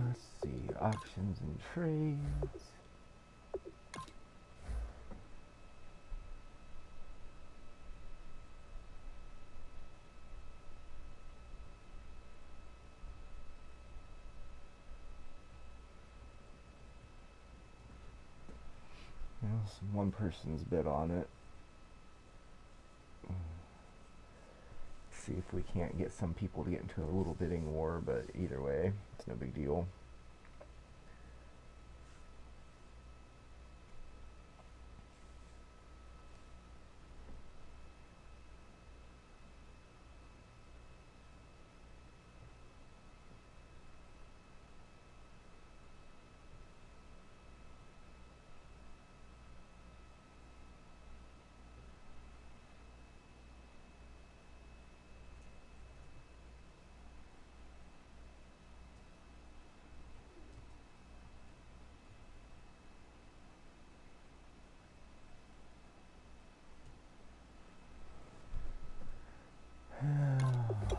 Let's see, auctions and trades. One person's bid on it. See if we can't get some people to get into a little bidding war, but either way, it's no big deal.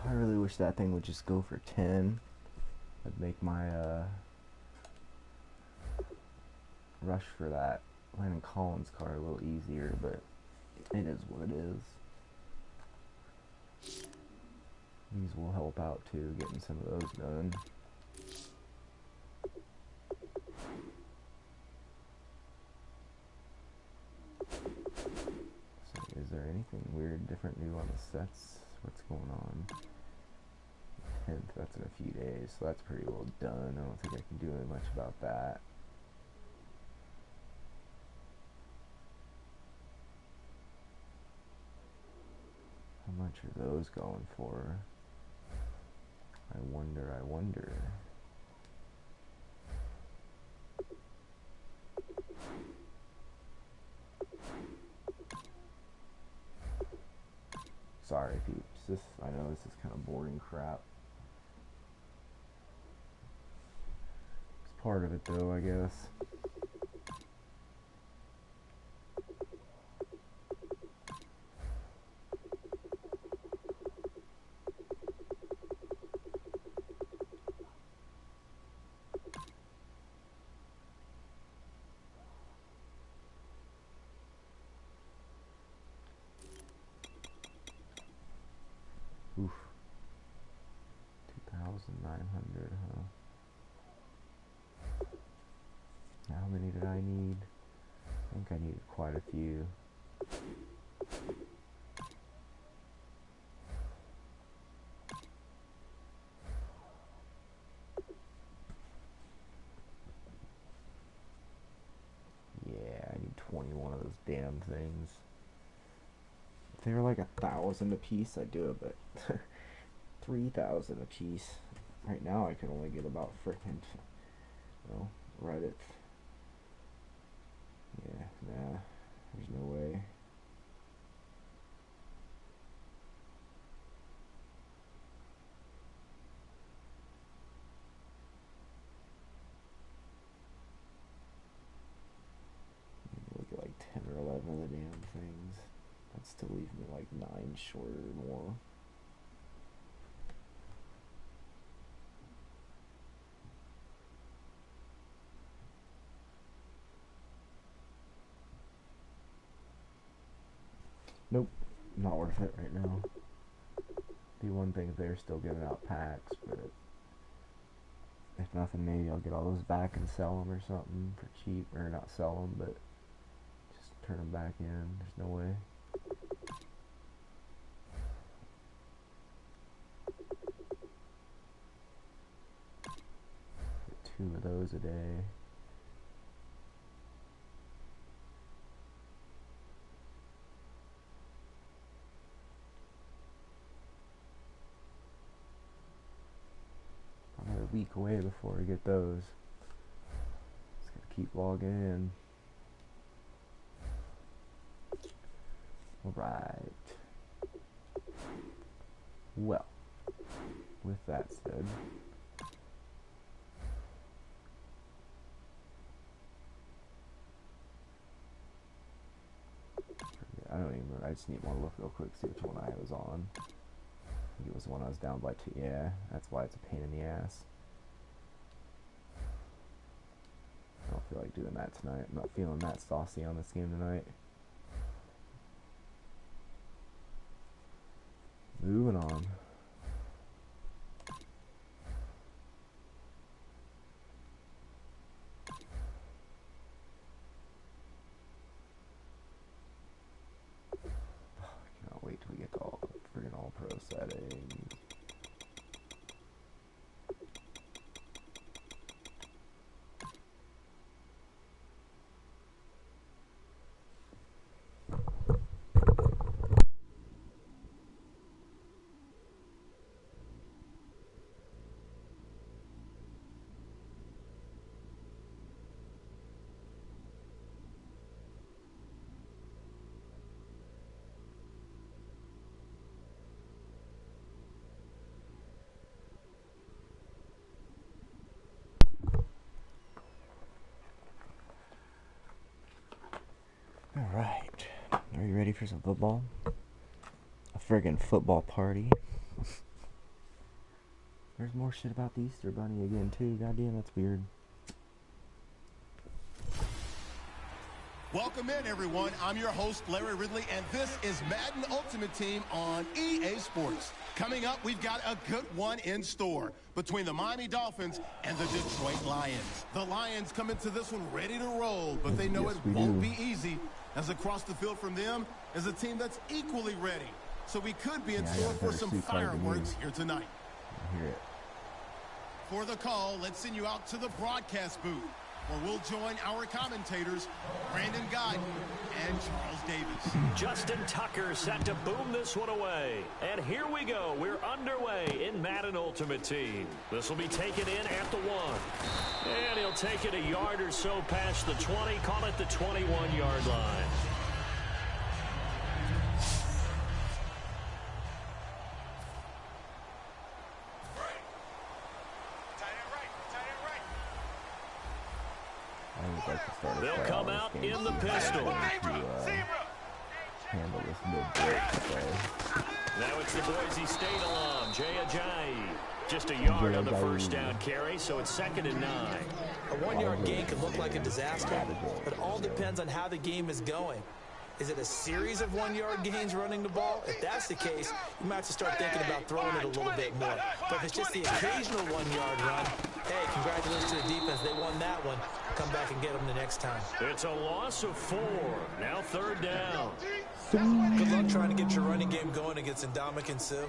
I really wish that thing would just go for 10. That'd make my rush for that Landon Collins card a little easier, but it is what it is. These will help out too, getting some of those done. So is there anything weird, different, new on the sets? What's going on? 10th, that's in a few days, so that's pretty well done. I don't think I can do much about that. How much are those going for? I wonder. Sorry, peeps. I know this is kind of boring crap. It's part of it, though, I guess. 1,900, huh? How many did I need? I think I needed quite a few. Yeah, I need 21 of those damn things. If they were like 1,000 a piece, I'd do it, but 3,000 a piece. Right now, I can only get about frickin', Reddit. Yeah, nah, there's no way. Look at like 10 or 11 of the damn things. That'd still leave me like 9 short or more. Nope, not worth it right now. Be one thing if they're still giving out packs, but if nothing, maybe I'll get all those back and sell them or something for cheap, or not sell them, but just turn them back in. There's no way. Get 2 of those a day. Week away before I get those. Just gotta keep logging in. Alright. Well, with that said, I don't even remember. I just want to look real quick, see which one I was on. I think it was the one I was down by 2. Yeah, that's why it's a pain in the ass. I don't feel like doing that tonight. I'm not feeling that saucy on this game tonight. Moving on. I cannot wait till we get to all friggin' all pro settings. Alright, are you ready for some football? A friggin' football party. There's more shit about the Easter Bunny again too, goddamn, that's weird. Welcome in, everyone. I'm your host, Larry Ridley, and this is Madden Ultimate Team on EA Sports. Coming up, we've got a good one in store between the Miami Dolphins and the Detroit Lions. The Lions come into this one ready to roll, but they know it won't be easy, as across the field from them is a team that's equally ready. So we could be in store for some fireworks here tonight. I hear it. For the call, let's send you out to the broadcast booth, where we'll join our commentators, Brandon Guyton and Charles Davis. Justin Tucker set to boom this one away. And here we go. We're underway in Madden Ultimate Team. This will be taken in at the 1. And he'll take it a yard or so past the 20. Call it the 21-yard line. They'll come out in the pistol. Handle this mid-break play. Now it's the Boise State alum, Jay Ajayi. Just a yard on the first down carry, so it's 2nd and 9. A 1-yard gain can look like a disaster, but it all depends on how the game is going. Is it a series of 1-yard gains running the ball? If that's the case, you might have to start thinking about throwing it a little bit more. But if it's just the occasional 1-yard run, hey, congratulations to the defense. They won that one. Come back and get them the next time. It's a loss of 4. Now 3rd down. Good luck trying to get your running game going against Ndamukong Suh.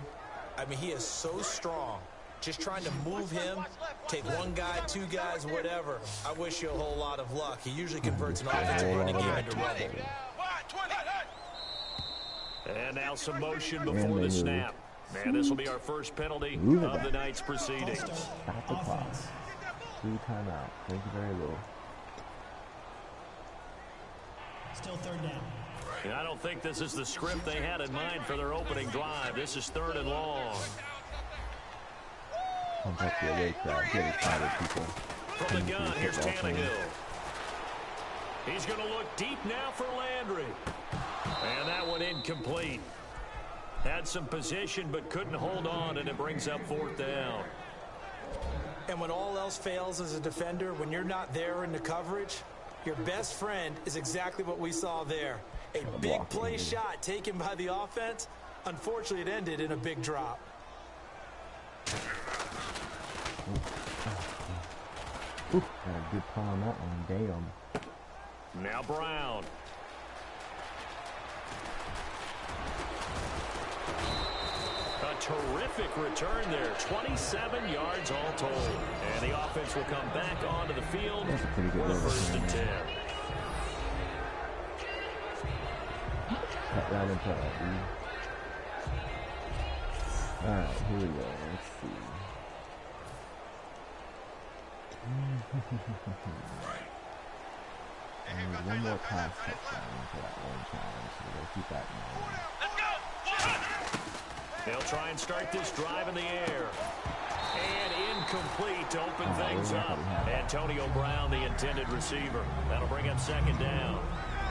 I mean, he is so strong. Just trying to move him, take one guy, 2 guys, whatever. I wish you a whole lot of luck. He usually converts an offensive running game into rubble. And now some motion before the snap. And this will be our first penalty of the night's proceedings. Stop the clock. 3 timeout. Thank you very little. Still 3rd down. And I don't think this is the script they had in mind for their opening drive. This is 3rd and long. Pump up the away crowd. Get excited, people. From the gun, here's Tannehill. He's going to look deep now for Landry. And that one incomplete. Had some position but couldn't hold on, and it brings up 4th down. And when all else fails as a defender, when you're not there in the coverage, your best friend is exactly what we saw there. A big play shot taken by the offense. Unfortunately, it ended in a big drop. Got a good pull on that one. Damn. Now Brown. A terrific return there. 27 yards all told. And the offense will come back onto the field That's a pretty good for 1st and 10. Cut right into that, dude. Alright, here we go. Let's see. I need one more pass touchdown for that one challenge, so we'll keep that in mind. They'll try and start this drive in the air. And incomplete to open things up. Antonio Brown, the intended receiver. That'll bring up 2nd down.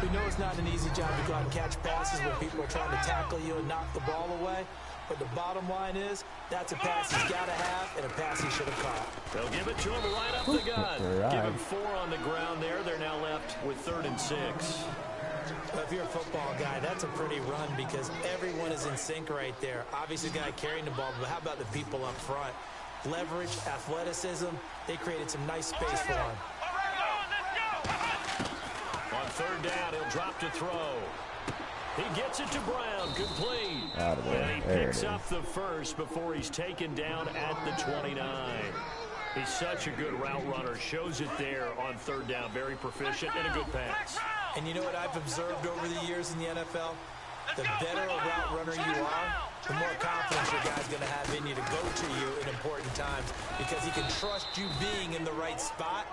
We know it's not an easy job to go out and catch passes when people are trying to tackle you and knock the ball away. But the bottom line is, that's a pass he's got to have and a pass he should have caught. They'll give it to him right up the gun. Right. Give him 4 on the ground there. They're now left with 3rd and 6. Well, if you're a football guy, that's a pretty run because everyone is in sync right there. Obviously, the guy carrying the ball, but how about the people up front? Leverage, athleticism, they created some nice space for him. On 3rd down, he'll drop to throw. He gets it to Brown, complete. Out of there. And he picks up the first before he's taken down at the 29. He's such a good route runner. Shows it there on 3rd down. Very proficient and a good pass. And you know what I've observed over the years in the NFL? The better a route runner you are, the more confidence your guy's going to have in you to go to you in important times because he can trust you being in the right spot.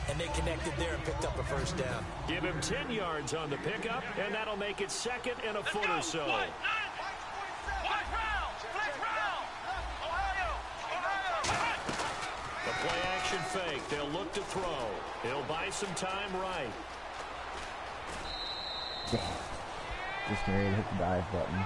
And they connected there and picked up a 1st down. Give him 10 yards on the pickup, and that'll make it 2nd and a foot or so. The play action fake. They'll look to throw. He'll buy some time right. Just ready to hit the dive button.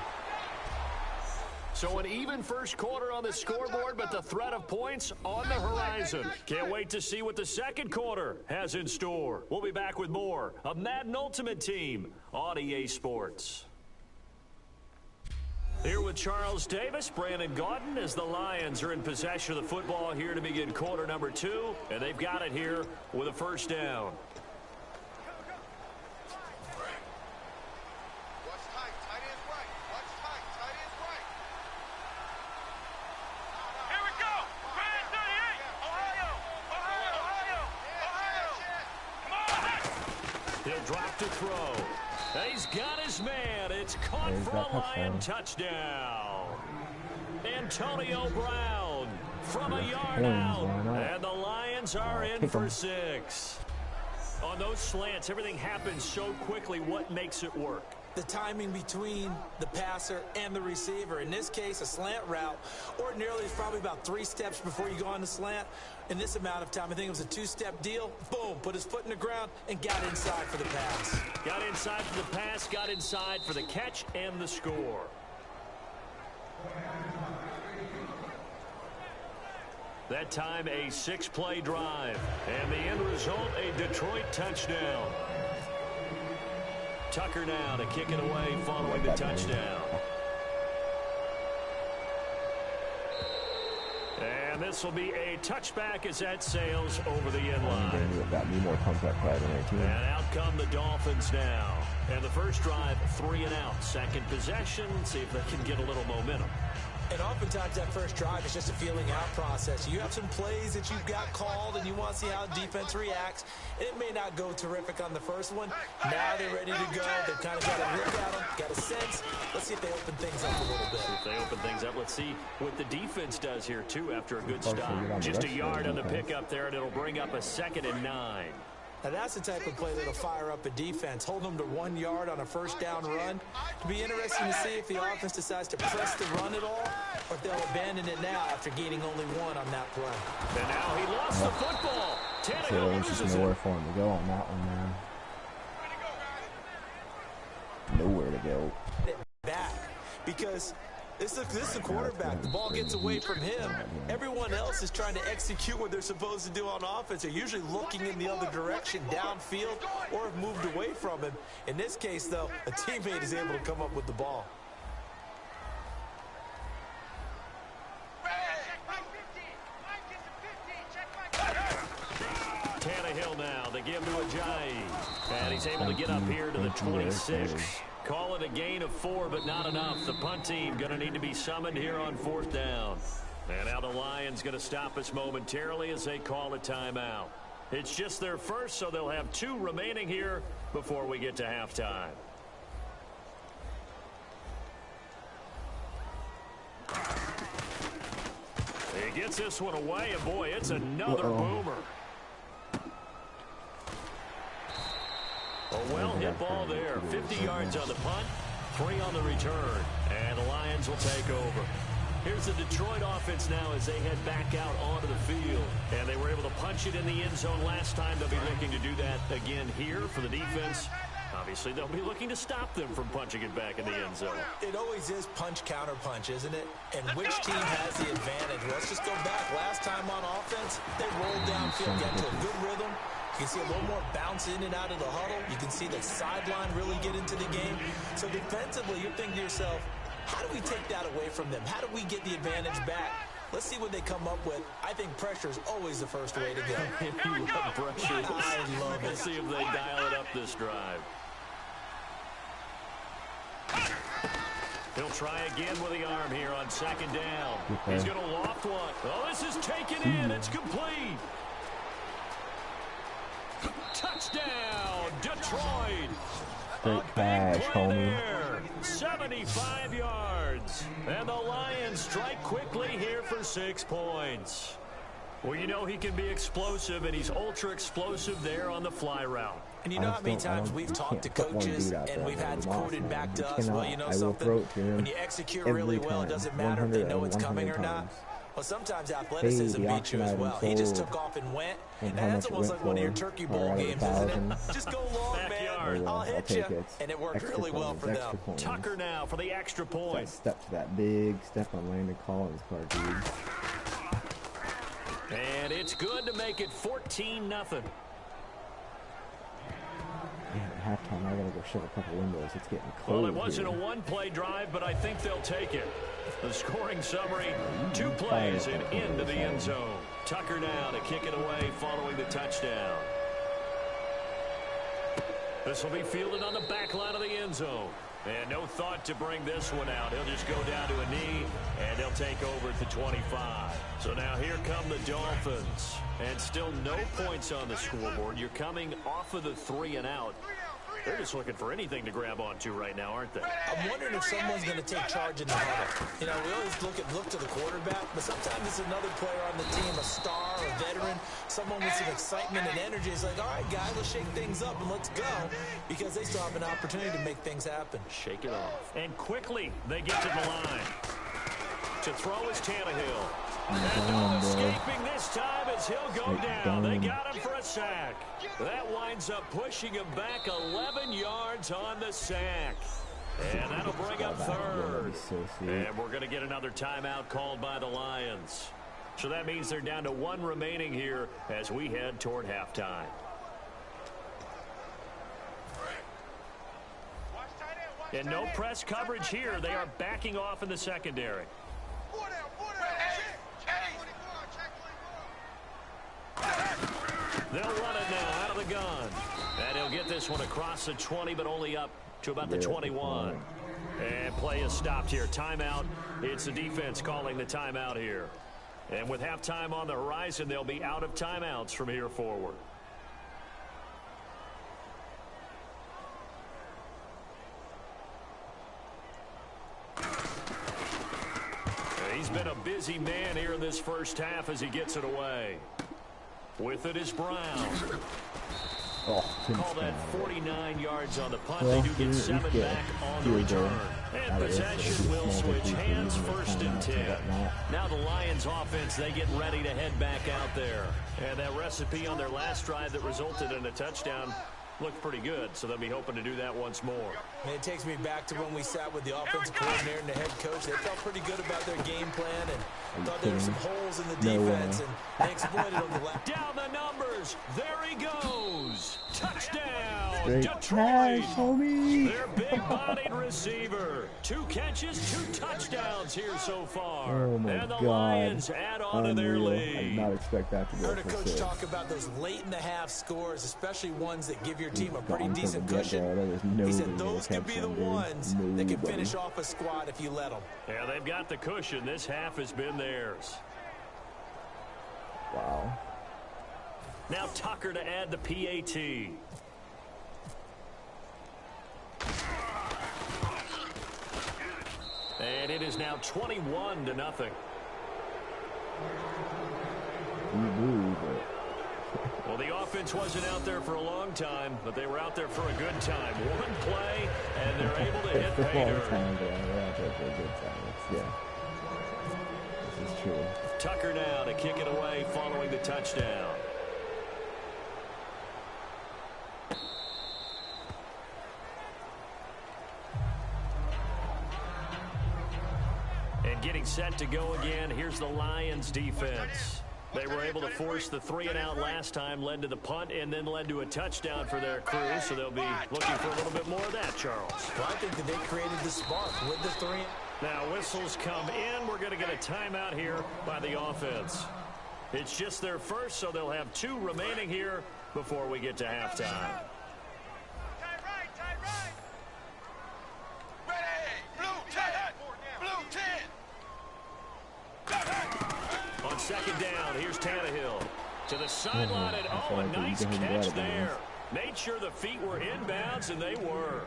So an even first quarter on the scoreboard, but the threat of points on the horizon. Can't wait to see what the 2nd quarter has in store. We'll be back with more of Madden Ultimate Team on EA Sports. Here with Charles Davis, Brandon Gaudin, as the Lions are in possession of the football here to begin quarter number 2, and they've got it here with a 1st down. He'll drop to throw. He's got his man. It's caught for a Lion touchdown. Antonio Brown from a yard out. And the Lions are in for 6. On those slants, everything happens so quickly. What makes it work? The timing between the passer and the receiver. In this case, a slant route ordinarily is probably about 3 steps before you go on the slant. In this amount of time, I think it was a 2-step deal. Boom, put his foot in the ground and got inside for the pass. Got inside for the pass, got inside for the catch and the score. That time a 6-play drive. And the end result, a Detroit touchdown. Tucker now to kick it away following the touchdown. And this will be a touchback as that sails over the end line. Got me more pumped up pride on their team. And out come the Dolphins now. And the first drive, 3 and out. Second possession, see if they can get a little momentum. And oftentimes that first drive is just a feeling out process. You have some plays that you've got called and you want to see how defense reacts. And it may not go terrific on the first one. Now they're ready to go. They've kind of got a look at them, got a sense. Let's see if they open things up a little bit. If they open things up, let's see what the defense does here, too, after a good stop. Just a yard on the pickup there, and it'll bring up a 2nd and 9. Now that's the type of play that'll fire up a defense. Hold them to 1 yard on a first down run. It'll be interesting to see if the offense decides to press the run at all, or if they'll abandon it now after gaining only 1 on that play. And now he lost the football. So there's just nowhere for him to go on that one, man. Nowhere to go. Back, because this is the quarterback. The ball gets away from him. Everyone else is trying to execute what they're supposed to do on offense. They're usually looking in the other direction, downfield, or have moved away from him. In this case, though, a teammate is able to come up with the ball. Tannehill now, they give to Ajayi. And he's able to get up here to the 26. Call it a gain of 4, but not enough. The punt team going to need to be summoned here on 4th down. And now the Lions going to stop us momentarily as they call a timeout. It's just their first, so they'll have 2 remaining here before we get to halftime. He gets this one away, and boy, it's another boomer. A well-hit ball there. 50 yards on the punt, 3 on the return. And the Lions will take over. Here's the Detroit offense now as they head back out onto the field. And they were able to punch it in the end zone last time. They'll be looking to do that again here for the defense. Obviously, they'll be looking to stop them from punching it back in the end zone. It always is punch, counter punch, isn't it? And which team has the advantage? Let's just go back. Last time on offense, they rolled downfield, got to a good rhythm. You can see a little more bounce in and out of the huddle. You can see the sideline really get into the game. So defensively, you're thinking to yourself, how do we take that away from them? How do we get the advantage back? Let's see what they come up with. I think pressure is always the first way to go. You love pressure. I love it. Let's see if they dial it up this drive. He'll try again with the arm here on 2nd down. He's going to loft one. Oh, this is taken in. It's complete. Touchdown, Detroit. Great cash, homie. 75 yards. And the Lions strike quickly here for 6 points. Well, you know he can be explosive, and he's ultra-explosive there on the fly route. And you know how many times we've talked to coaches and we've had quoted back to us, well, you know something, when you execute really well, it doesn't matter if they know it's coming or not. Well, sometimes athleticism beats you as well. He just took off and went. And that's almost like one of your Turkey Bowl games, isn't it? Just go long, man. I'll hit you. And it worked really well for them. Tucker now for the extra point. Step to that big step on Landon Collins' part, dude. And it's good to make it 14-0. Yeah, at halftime, I gotta go shut a couple windows. It's getting cold. Well, it wasn't a one-play drive, but I think they'll take it. The scoring summary, 2 plays and into the end zone. Tucker now to kick it away following the touchdown. This will be fielded on the back line of the end zone. And no thought to bring this one out. He'll just go down to a knee, and they'll take over at the 25. So now here come the Dolphins. And still no points on the scoreboard. You're coming off of the 3 and out. They're just looking for anything to grab onto right now, aren't they? I'm wondering if someone's going to take charge in the huddle. You know, we always look to the quarterback, but sometimes it's another player on the team, a star, a veteran, someone with some excitement and energy. It's like, all right, guys, let's shake things up and let's go, because they still have an opportunity to make things happen. Shake it off. And quickly, they get to the line. To throw is Tannehill. And no escaping this time as he'll go down. They got him for a sack. That winds up pushing him back 11 yards on the sack. And that'll bring up 3rd. And we're going to get another timeout called by the Lions. So that means they're down to 1 remaining here as we head toward halftime. And no press coverage here. They are backing off in the secondary. They'll run it now out of the gun. And he'll get this one across the 20, but only up to about the 21. And play is stopped here. Timeout. It's the defense calling the timeout here. And with halftime on the horizon, they'll be out of timeouts from here forward. He's been a busy man here in this first half as he gets it away. With it is Brown. Call that 49 yards on the punt. They do get 7 back on the return. And possession will switch hands, 1st and 10. Now the Lions offense, they get ready to head back out there. And that recipe on their last drive that resulted in a touchdown looked pretty good, so they'll be hoping to do that once more. And it takes me back to when we sat with the offensive coordinator and the head coach. They felt pretty good about their game plan and thought there were some holes in the defense, and they exploited on the left. Down the numbers. There he goes. Touchdown, Straight Detroit. homie. Their big-bodied receiver. 2 catches, 2 touchdowns here so far. Oh my and the God. Lions add on to their Unreal. I lead. did not expect that to go Heard a for coach 6. talk about those late-in-the-half scores, especially ones that give your team a pretty Gone from decent the get-go. cushion. There was He nobody said gonna those could catch be the them, dude. ones that can Nobody. finish off a squad if you let them. Yeah, they've got the cushion. This half has been theirs. Wow. Now Tucker to add the PAT. And it is now 21-0. Well, the offense wasn't out there for a long time, but they were out there for a good time. One play, and they're able to hit pay dirt. They're out there for a good time. Yeah. This is true. Tucker now to kick it away following the touchdown. And getting set to go again, here's the Lions defense. They were able to force the 3-and-out last time, led to the punt, and then led to a touchdown for their crew, so they'll be looking for a little bit more of that, Charles. Well, I think that they created the spark with the 3. Now whistles come in. We're going to get a timeout here by the offense. It's just their first, so they'll have 2 remaining here before we get to halftime. On 2nd down, here's Tannehill to the sideline, and a nice catch there. Made sure the feet were inbounds, and they were.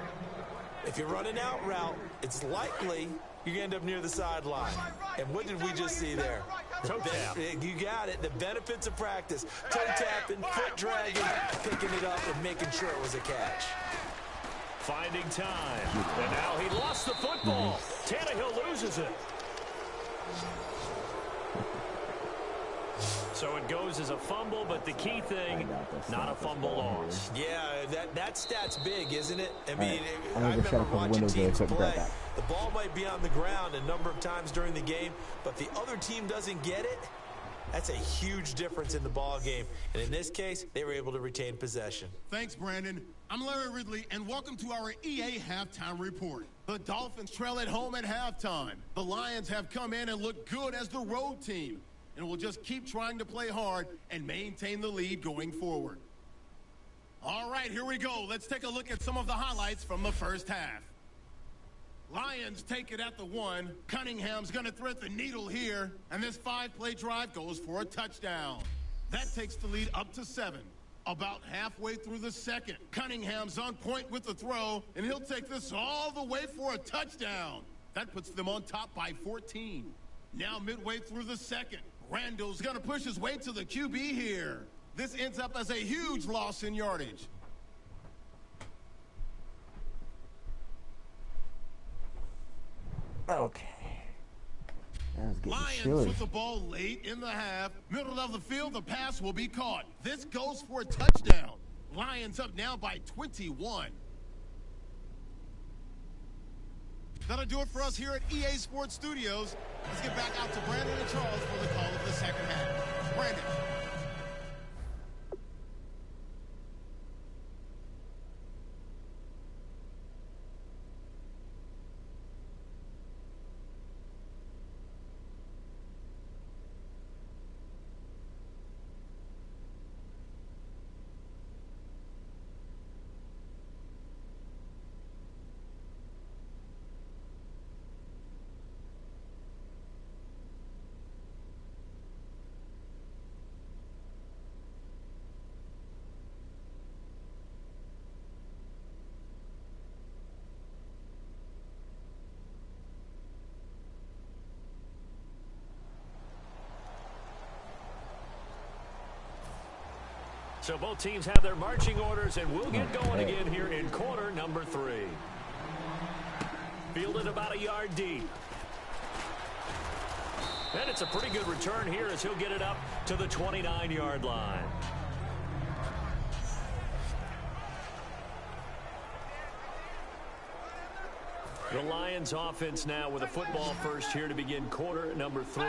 If you're running out route, it's likely you're going to end up near the sideline. And what did we just see there? Toe tap. You got it. The benefits of practice. Toe tapping, foot dragging, picking it up, and making sure it was a catch. Finding time. And now he lost the football. Tannehill loses it. So it goes as a fumble, but the key thing, not a fumble loss. Yeah, that stat's big, isn't it? I mean, I'm I gonna shut remember up on watching windows really teams quick and grab play. that. The ball might be on the ground a number of times during the game, but the other team doesn't get it. That's a huge difference in the ball game. And in this case, they were able to retain possession. Thanks, Brandon. I'm Larry Ridley, and welcome to our EA Halftime Report. The Dolphins trail at home at halftime. The Lions have come in and look good as the road team, and will just keep trying to play hard and maintain the lead going forward. All right, here we go. Let's take a look at some of the highlights from the first half. Lions take it at the 1. Cunningham's going to thread the needle here, and this 5-play drive goes for a touchdown. That takes the lead up to 7. About halfway through the second, Cunningham's on point with the throw, and he'll take this all the way for a touchdown. That puts them on top by 14. Now midway through the second, Randall's going to push his way to the QB here. This ends up as a huge loss in yardage. Okay. That was getting Lions chilly. with the ball late in the half. Middle of the field, the pass will be caught. This goes for a touchdown. Lions up now by 21. That'll do it for us here at EA Sports Studios. Let's get back out to Brandon and Charles for the call of the second half. Brandon. So both teams have their marching orders, and we'll get going again here in quarter number 3. Fielded about a yard deep. And it's a pretty good return here as he'll get it up to the 29-yard line. The Lions offense now with a football first here to begin quarter number 3.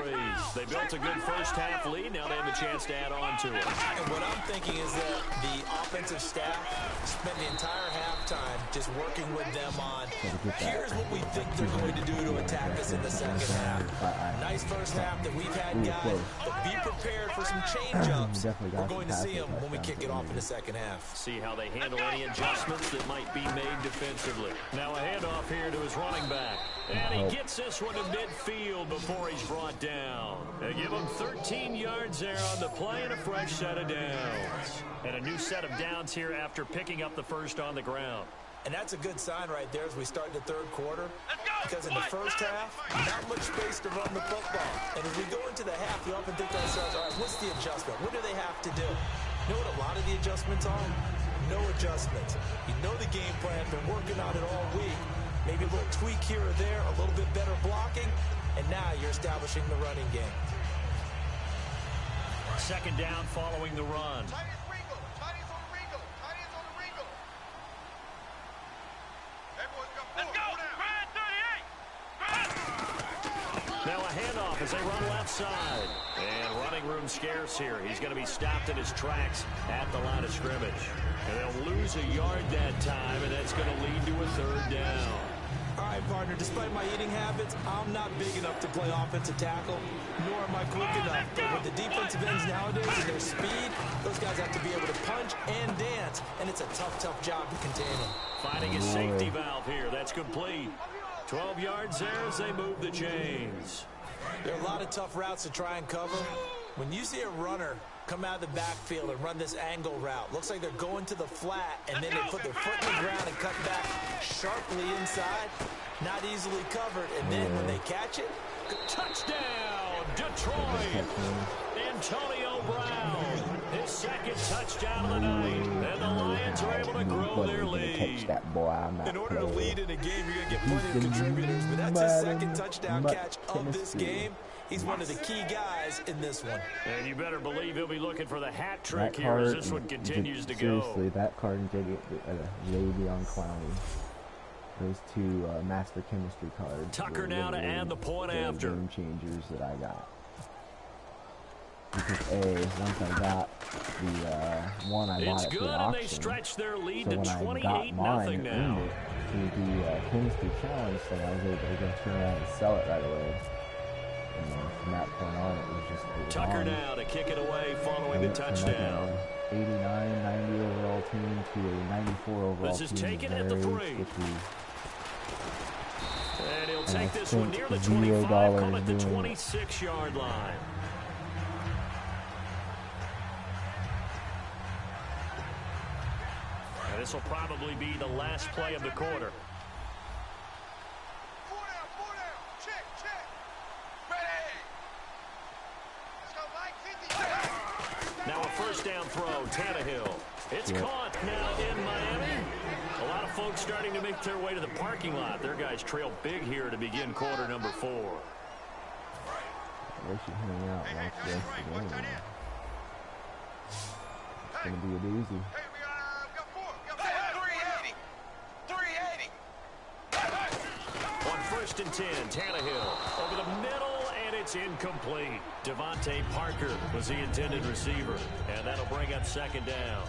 They built a good first half lead. Now they have a chance to add on to it. And what I'm thinking is that the offensive staff spent the entire halftime just working with them on, here's what we think they're going to do to attack us in the second half. Nice first half that we've had, guys, but be prepared for some change-ups. We're going to see them when we kick it off in the second half. See how they handle any adjustments that might be made defensively. Now a handoff here to his running back. And he gets this one to midfield before he's brought down. They give him 13 yards there on the play and a fresh set of downs. And a new set of downs here after picking up the first on the ground. And that's a good sign right there as we start the third quarter. Because in the first half, not much space to run the football. And as we go into the half, we often think to ourselves, all right, what's the adjustment? What do they have to do? You know what a lot of the adjustments are? No adjustments. You know the game plan, been working on it all week. Maybe a little tweak here or there, a little bit better blocking, and now you're establishing the running game. Second down following the run. Now a handoff as they run left side. And running room scarce here. He's going to be stopped in his tracks at the line of scrimmage. And they'll lose a yard that time, and that's going to lead to a third down. All right, partner, despite my eating habits, I'm not big enough to play offensive tackle, nor am I quick enough. But with the defensive ends nowadays and their speed, those guys have to be able to punch and dance, and it's a tough, tough job to contain them. Finding his safety valve here. That's complete. 12 yards there as they move the chains. There are a lot of tough routes to try and cover. When you see a runner come out of the backfield and run this angle route, looks like they're going to the flat, and then they put their foot in the ground and cut back sharply inside. Not easily covered, and then when they catch it, touchdown, Detroit. Antonio Brown, his second touchdown of the night, and the Lions are able to grow their lead. In order to lead in a game, you're going to get plenty of contributors, but that's his second touchdown catch of this game. He's one of the key guys in this one. And you better believe he'll be looking for the hat trick here as this one continues to go. Seriously, that card and Jadeveon Clowney. Those two master chemistry cards. Tucker now to add the point after. Game changers that I got. Because once I got the one I bought at the auction, and they stretch their lead so to 28-0 now. Through the chemistry challenge, so I was able to turn around and sell it right away. And then from that point on, it was just Tucker now to kick it away following the touchdown. 89, 90 overall team to a 94 overall team. This is taken at the 3. And he'll take this one near the 25, call it the 26-yard line. And this will probably be the last play of the quarter. Now a first down throw, Tannehill. It's caught now in Miami. A lot of folks starting to make their way to the parking lot. Their guys trail big here to begin quarter number 4. They should hang out and watch the rest of the game. It's going to be a doozy. On first and 10, Tannehill over the middle. It's incomplete. Devontae Parker was the intended receiver, and that'll bring up second down.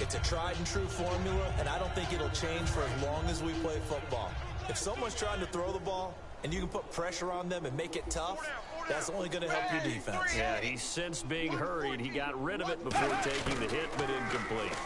It's a tried and true formula, and I don't think it'll change for as long as we play football. If someone's trying to throw the ball and you can put pressure on them and make it tough, that's only going to help your defense. Yeah, he sensed being hurried. He got rid of it before taking the hit, but incomplete.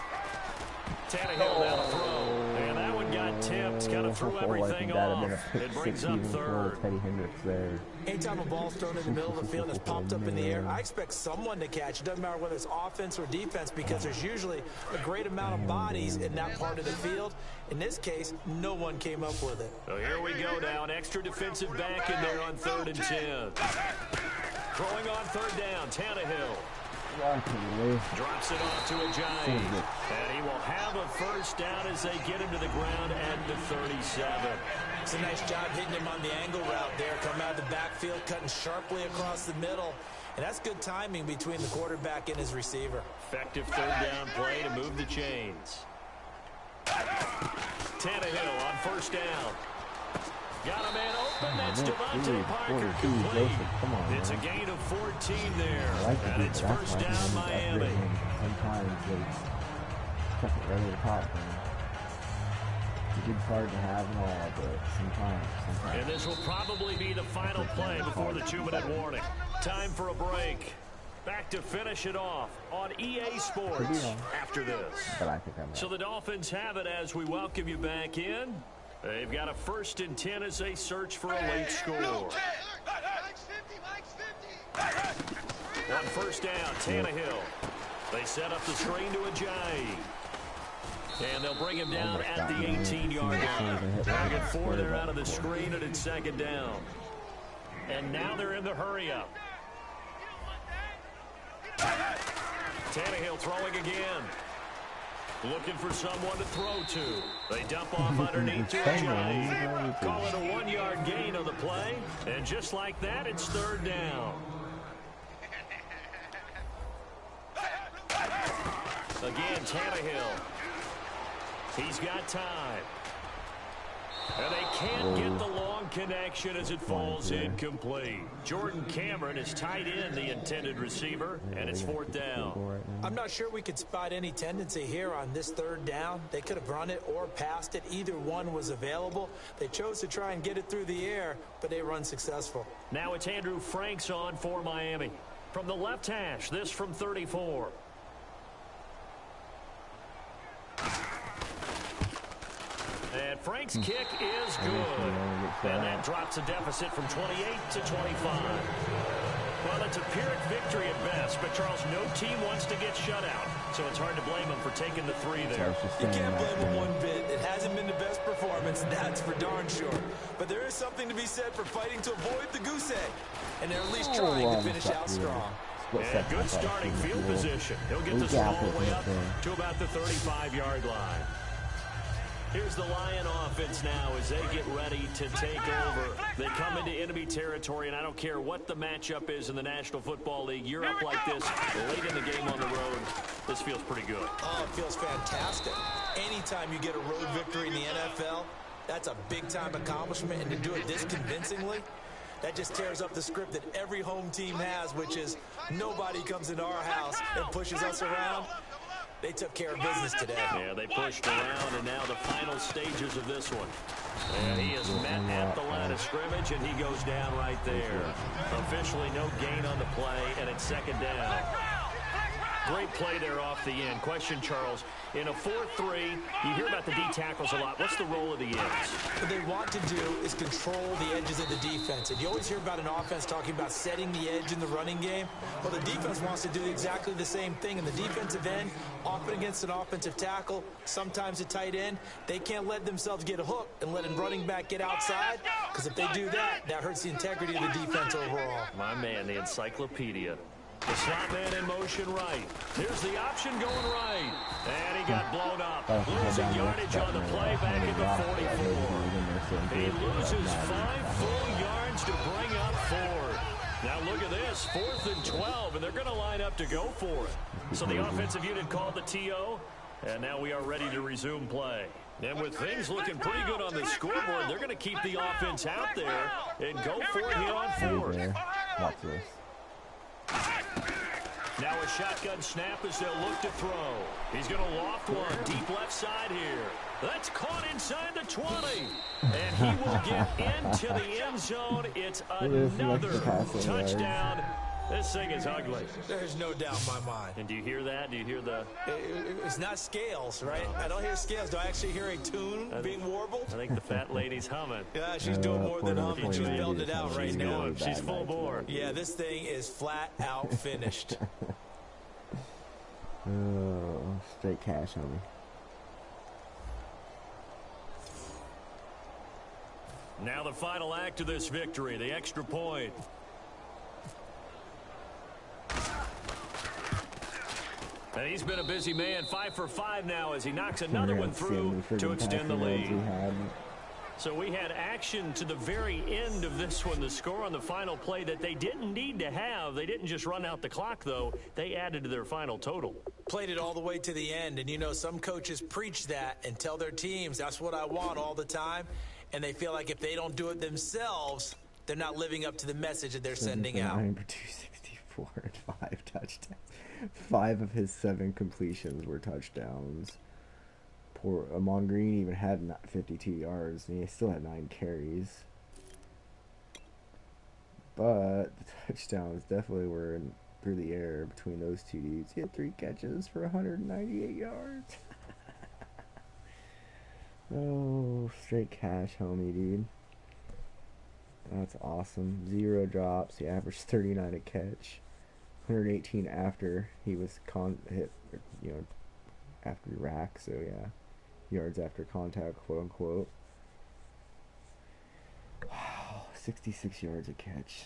Tannehill down the throw, and that one got tipped, kind of threw everything off. It brings up third. Teddy Hendricks there. Anytime a ball's thrown in the middle of the field and it's popped up in the air, I expect someone to catch. It doesn't matter whether it's offense or defense, because there's usually a great amount of bodies in that part of the field. In this case, no one came up with it. So here we go now. An extra defensive back in there on 3rd and 10. Throwing on 3rd down, Tannehill. Drops it off to Ajayi. And he will have a first down as they get him to the ground at the 37. It's a nice job hitting him on the angle route there. Coming out of the backfield, cutting sharply across the middle. And that's good timing between the quarterback and his receiver. Effective third down play to move the chains. Tannehill on first down. Got a man open. That's Devontae Parker complete. It's a gain of 14 there. And it's first down Miami. Sometimes they chuck it right over the top, man. It's a good card to have and all, but sometimes. And this will probably be the final play before the 2-minute warning. Time for a break. Back to finish it off on EA Sports after this. So the Dolphins have it as we welcome you back in. They've got a 1st and 10 as they search for a late score. On first down, Tannehill. They set up the screen to Ajayi. And they'll bring him down at the 18-yard line. Target 4 there out of the screen, and it's 2nd down. And now they're in the hurry-up. Tannehill throwing again. Looking for someone to throw to. They dump off underneath to Ajayi. Call it a 1-yard gain on the play. And just like that, it's 3rd down. Again, Tannehill. He's got time. And they can't get the long connection as it falls incomplete. Jordan Cameron is tight in the intended receiver, and it's 4th down. I'm not sure we could spot any tendency here on this 3rd down. They could have run it or passed it. Either one was available. They chose to try and get it through the air, but they were unsuccessful. Now it's Andrew Franks on for Miami. From the left hash, this from 34. And Frank's kick is good. And that drops a deficit from 28 to 25. Well, it's a Pyrrhic victory at best, but Charles, no team wants to get shut out. So it's hard to blame them for taking the 3 there. You can't blame them one bit. It hasn't been the best performance, that's for darn sure. But there is something to be said for fighting to avoid the goose egg. And they're at least trying to finish out strong. And good starting field position. He'll get this one all the way up to about the 35-yard line. Here's the Lion offense now as they get ready to take over. They come into enemy territory, and I don't care what the matchup is in the National Football League. You're up like this late in the game on the road. This feels pretty good. Oh, it feels fantastic. Anytime you get a road victory in the NFL, that's a big-time accomplishment, and to do it this convincingly, that just tears up the script that every home team has, which is nobody comes into our house and pushes us around. They took care of business today. Yeah, they pushed around, and now the final stages of this one. And he is met at the line of scrimmage, and he goes down right there. Officially no gain on the play, and it's 2nd down. Great play there off the end. Question, Charles, in a 4-3, you hear about the D tackles a lot. What's the role of the ends? What they want to do is control the edges of the defense. And you always hear about an offense talking about setting the edge in the running game. Well, the defense wants to do exactly the same thing. And the defensive end, often against an offensive tackle, sometimes a tight end, they can't let themselves get hooked and let a running back get outside. Because if they do that, that hurts the integrity of the defense overall. My man, the encyclopedia. The slot man in motion right. Here's the option going right. And he got blown up. Losing yardage on the play back at the 44. He loses 5 full yards to bring up 4. Now look at this. 4th and 12, and they're going to line up to go for it. So the offensive unit called the TO, and now we are ready to resume play. And with things looking pretty good on the scoreboard, they're going to keep the offense out there and go for it here on 4th. Watch this. Now a shotgun snap as they'll look to throw. He's going to loft one deep left side here. That's caught inside the 20. And he will get into the end zone. It's another touchdown. This thing is ugly. There's no doubt in my mind. And do you hear that? Do you hear the... It's not scales, right? I don't hear scales. Do I actually hear a tune being warbled? I think the fat lady's humming. Yeah, she's doing more than humming. She's belting it out right now. She's full bore. Yeah, this thing is flat out finished. Straight cash, homie. Now the final act of this victory, the extra point. And he's been a busy man, 5 for 5 now as he knocks another one through to extend the lead. So we had action to the very end of this one. The score on the final play that they didn't need to have. They didn't just run out the clock, though. They added to their final total. Played it all the way to the end. And, you know, some coaches preach that and tell their teams, that's what I want all the time. And they feel like if they don't do it themselves, they're not living up to the message that they're sending out. 9 for 264 and 5 touchdowns. 5 of his 7 completions were touchdowns. Poor Amon Green even had 52 yards, and he still had 9 carries. But the touchdowns definitely were through the air between those two dudes. He had 3 catches for 198 yards. Oh, straight cash, homie, dude. That's awesome. 0 drops. He averaged 39 a catch. 118 after he was hit, you know, after the rack. So yeah, yards after contact, quote unquote. Wow, 66 yards a catch.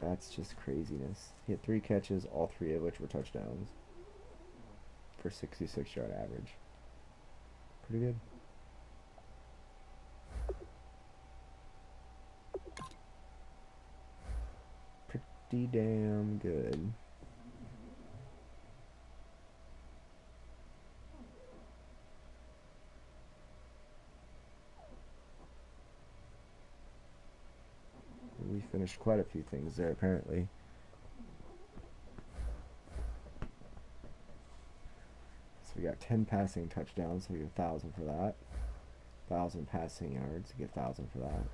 That's just craziness. He had 3 catches, all 3 of which were touchdowns, for 66-yard average. Pretty good. Pretty damn good. We finished quite a few things there, apparently. So we got 10 passing touchdowns, so we get 1,000 for that. 1,000 passing yards, we get 1,000 for that.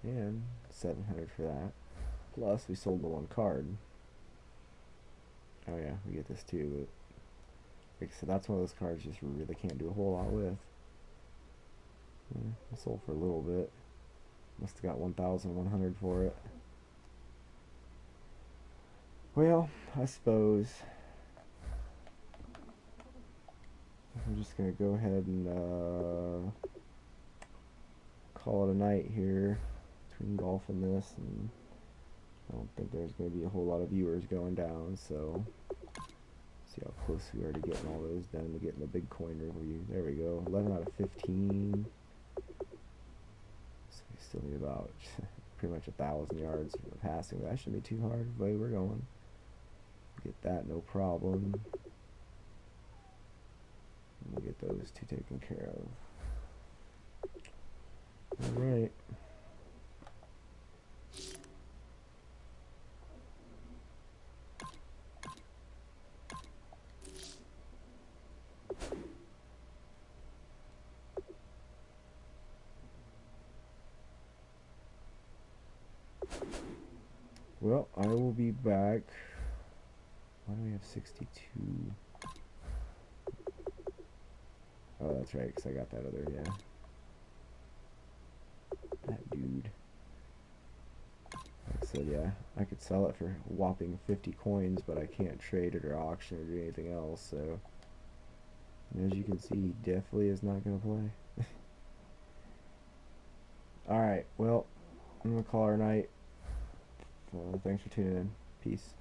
And 700 for that. Plus, we sold the 1 card. Oh yeah, we get this too, but so that's one of those cards you just really can't do a whole lot with. Yeah, I sold for a little bit. Must have got 1,100 for it. Well, I suppose I'm just gonna go ahead and call it a night here between golf and this, and I don't think there's going to be a whole lot of viewers going down, so see how close we are to getting all those done, to getting the big coin review. There we go, 11 out of 15. So we still need about pretty much 1,000 yards for passing. That shouldn't be too hard the way we're going. Get that, no problem. And we'll get those 2 taken care of. Alright. Well, I will be back. Why do we have 62? Oh, that's right, because I got that other, yeah. That dude. Like I said, yeah, I could sell it for a whopping 50 coins, but I can't trade it or auction or do anything else, so. And as you can see, he definitely is not going to play. Alright, well, I'm going to call our night. Thanks for tuning in. Peace.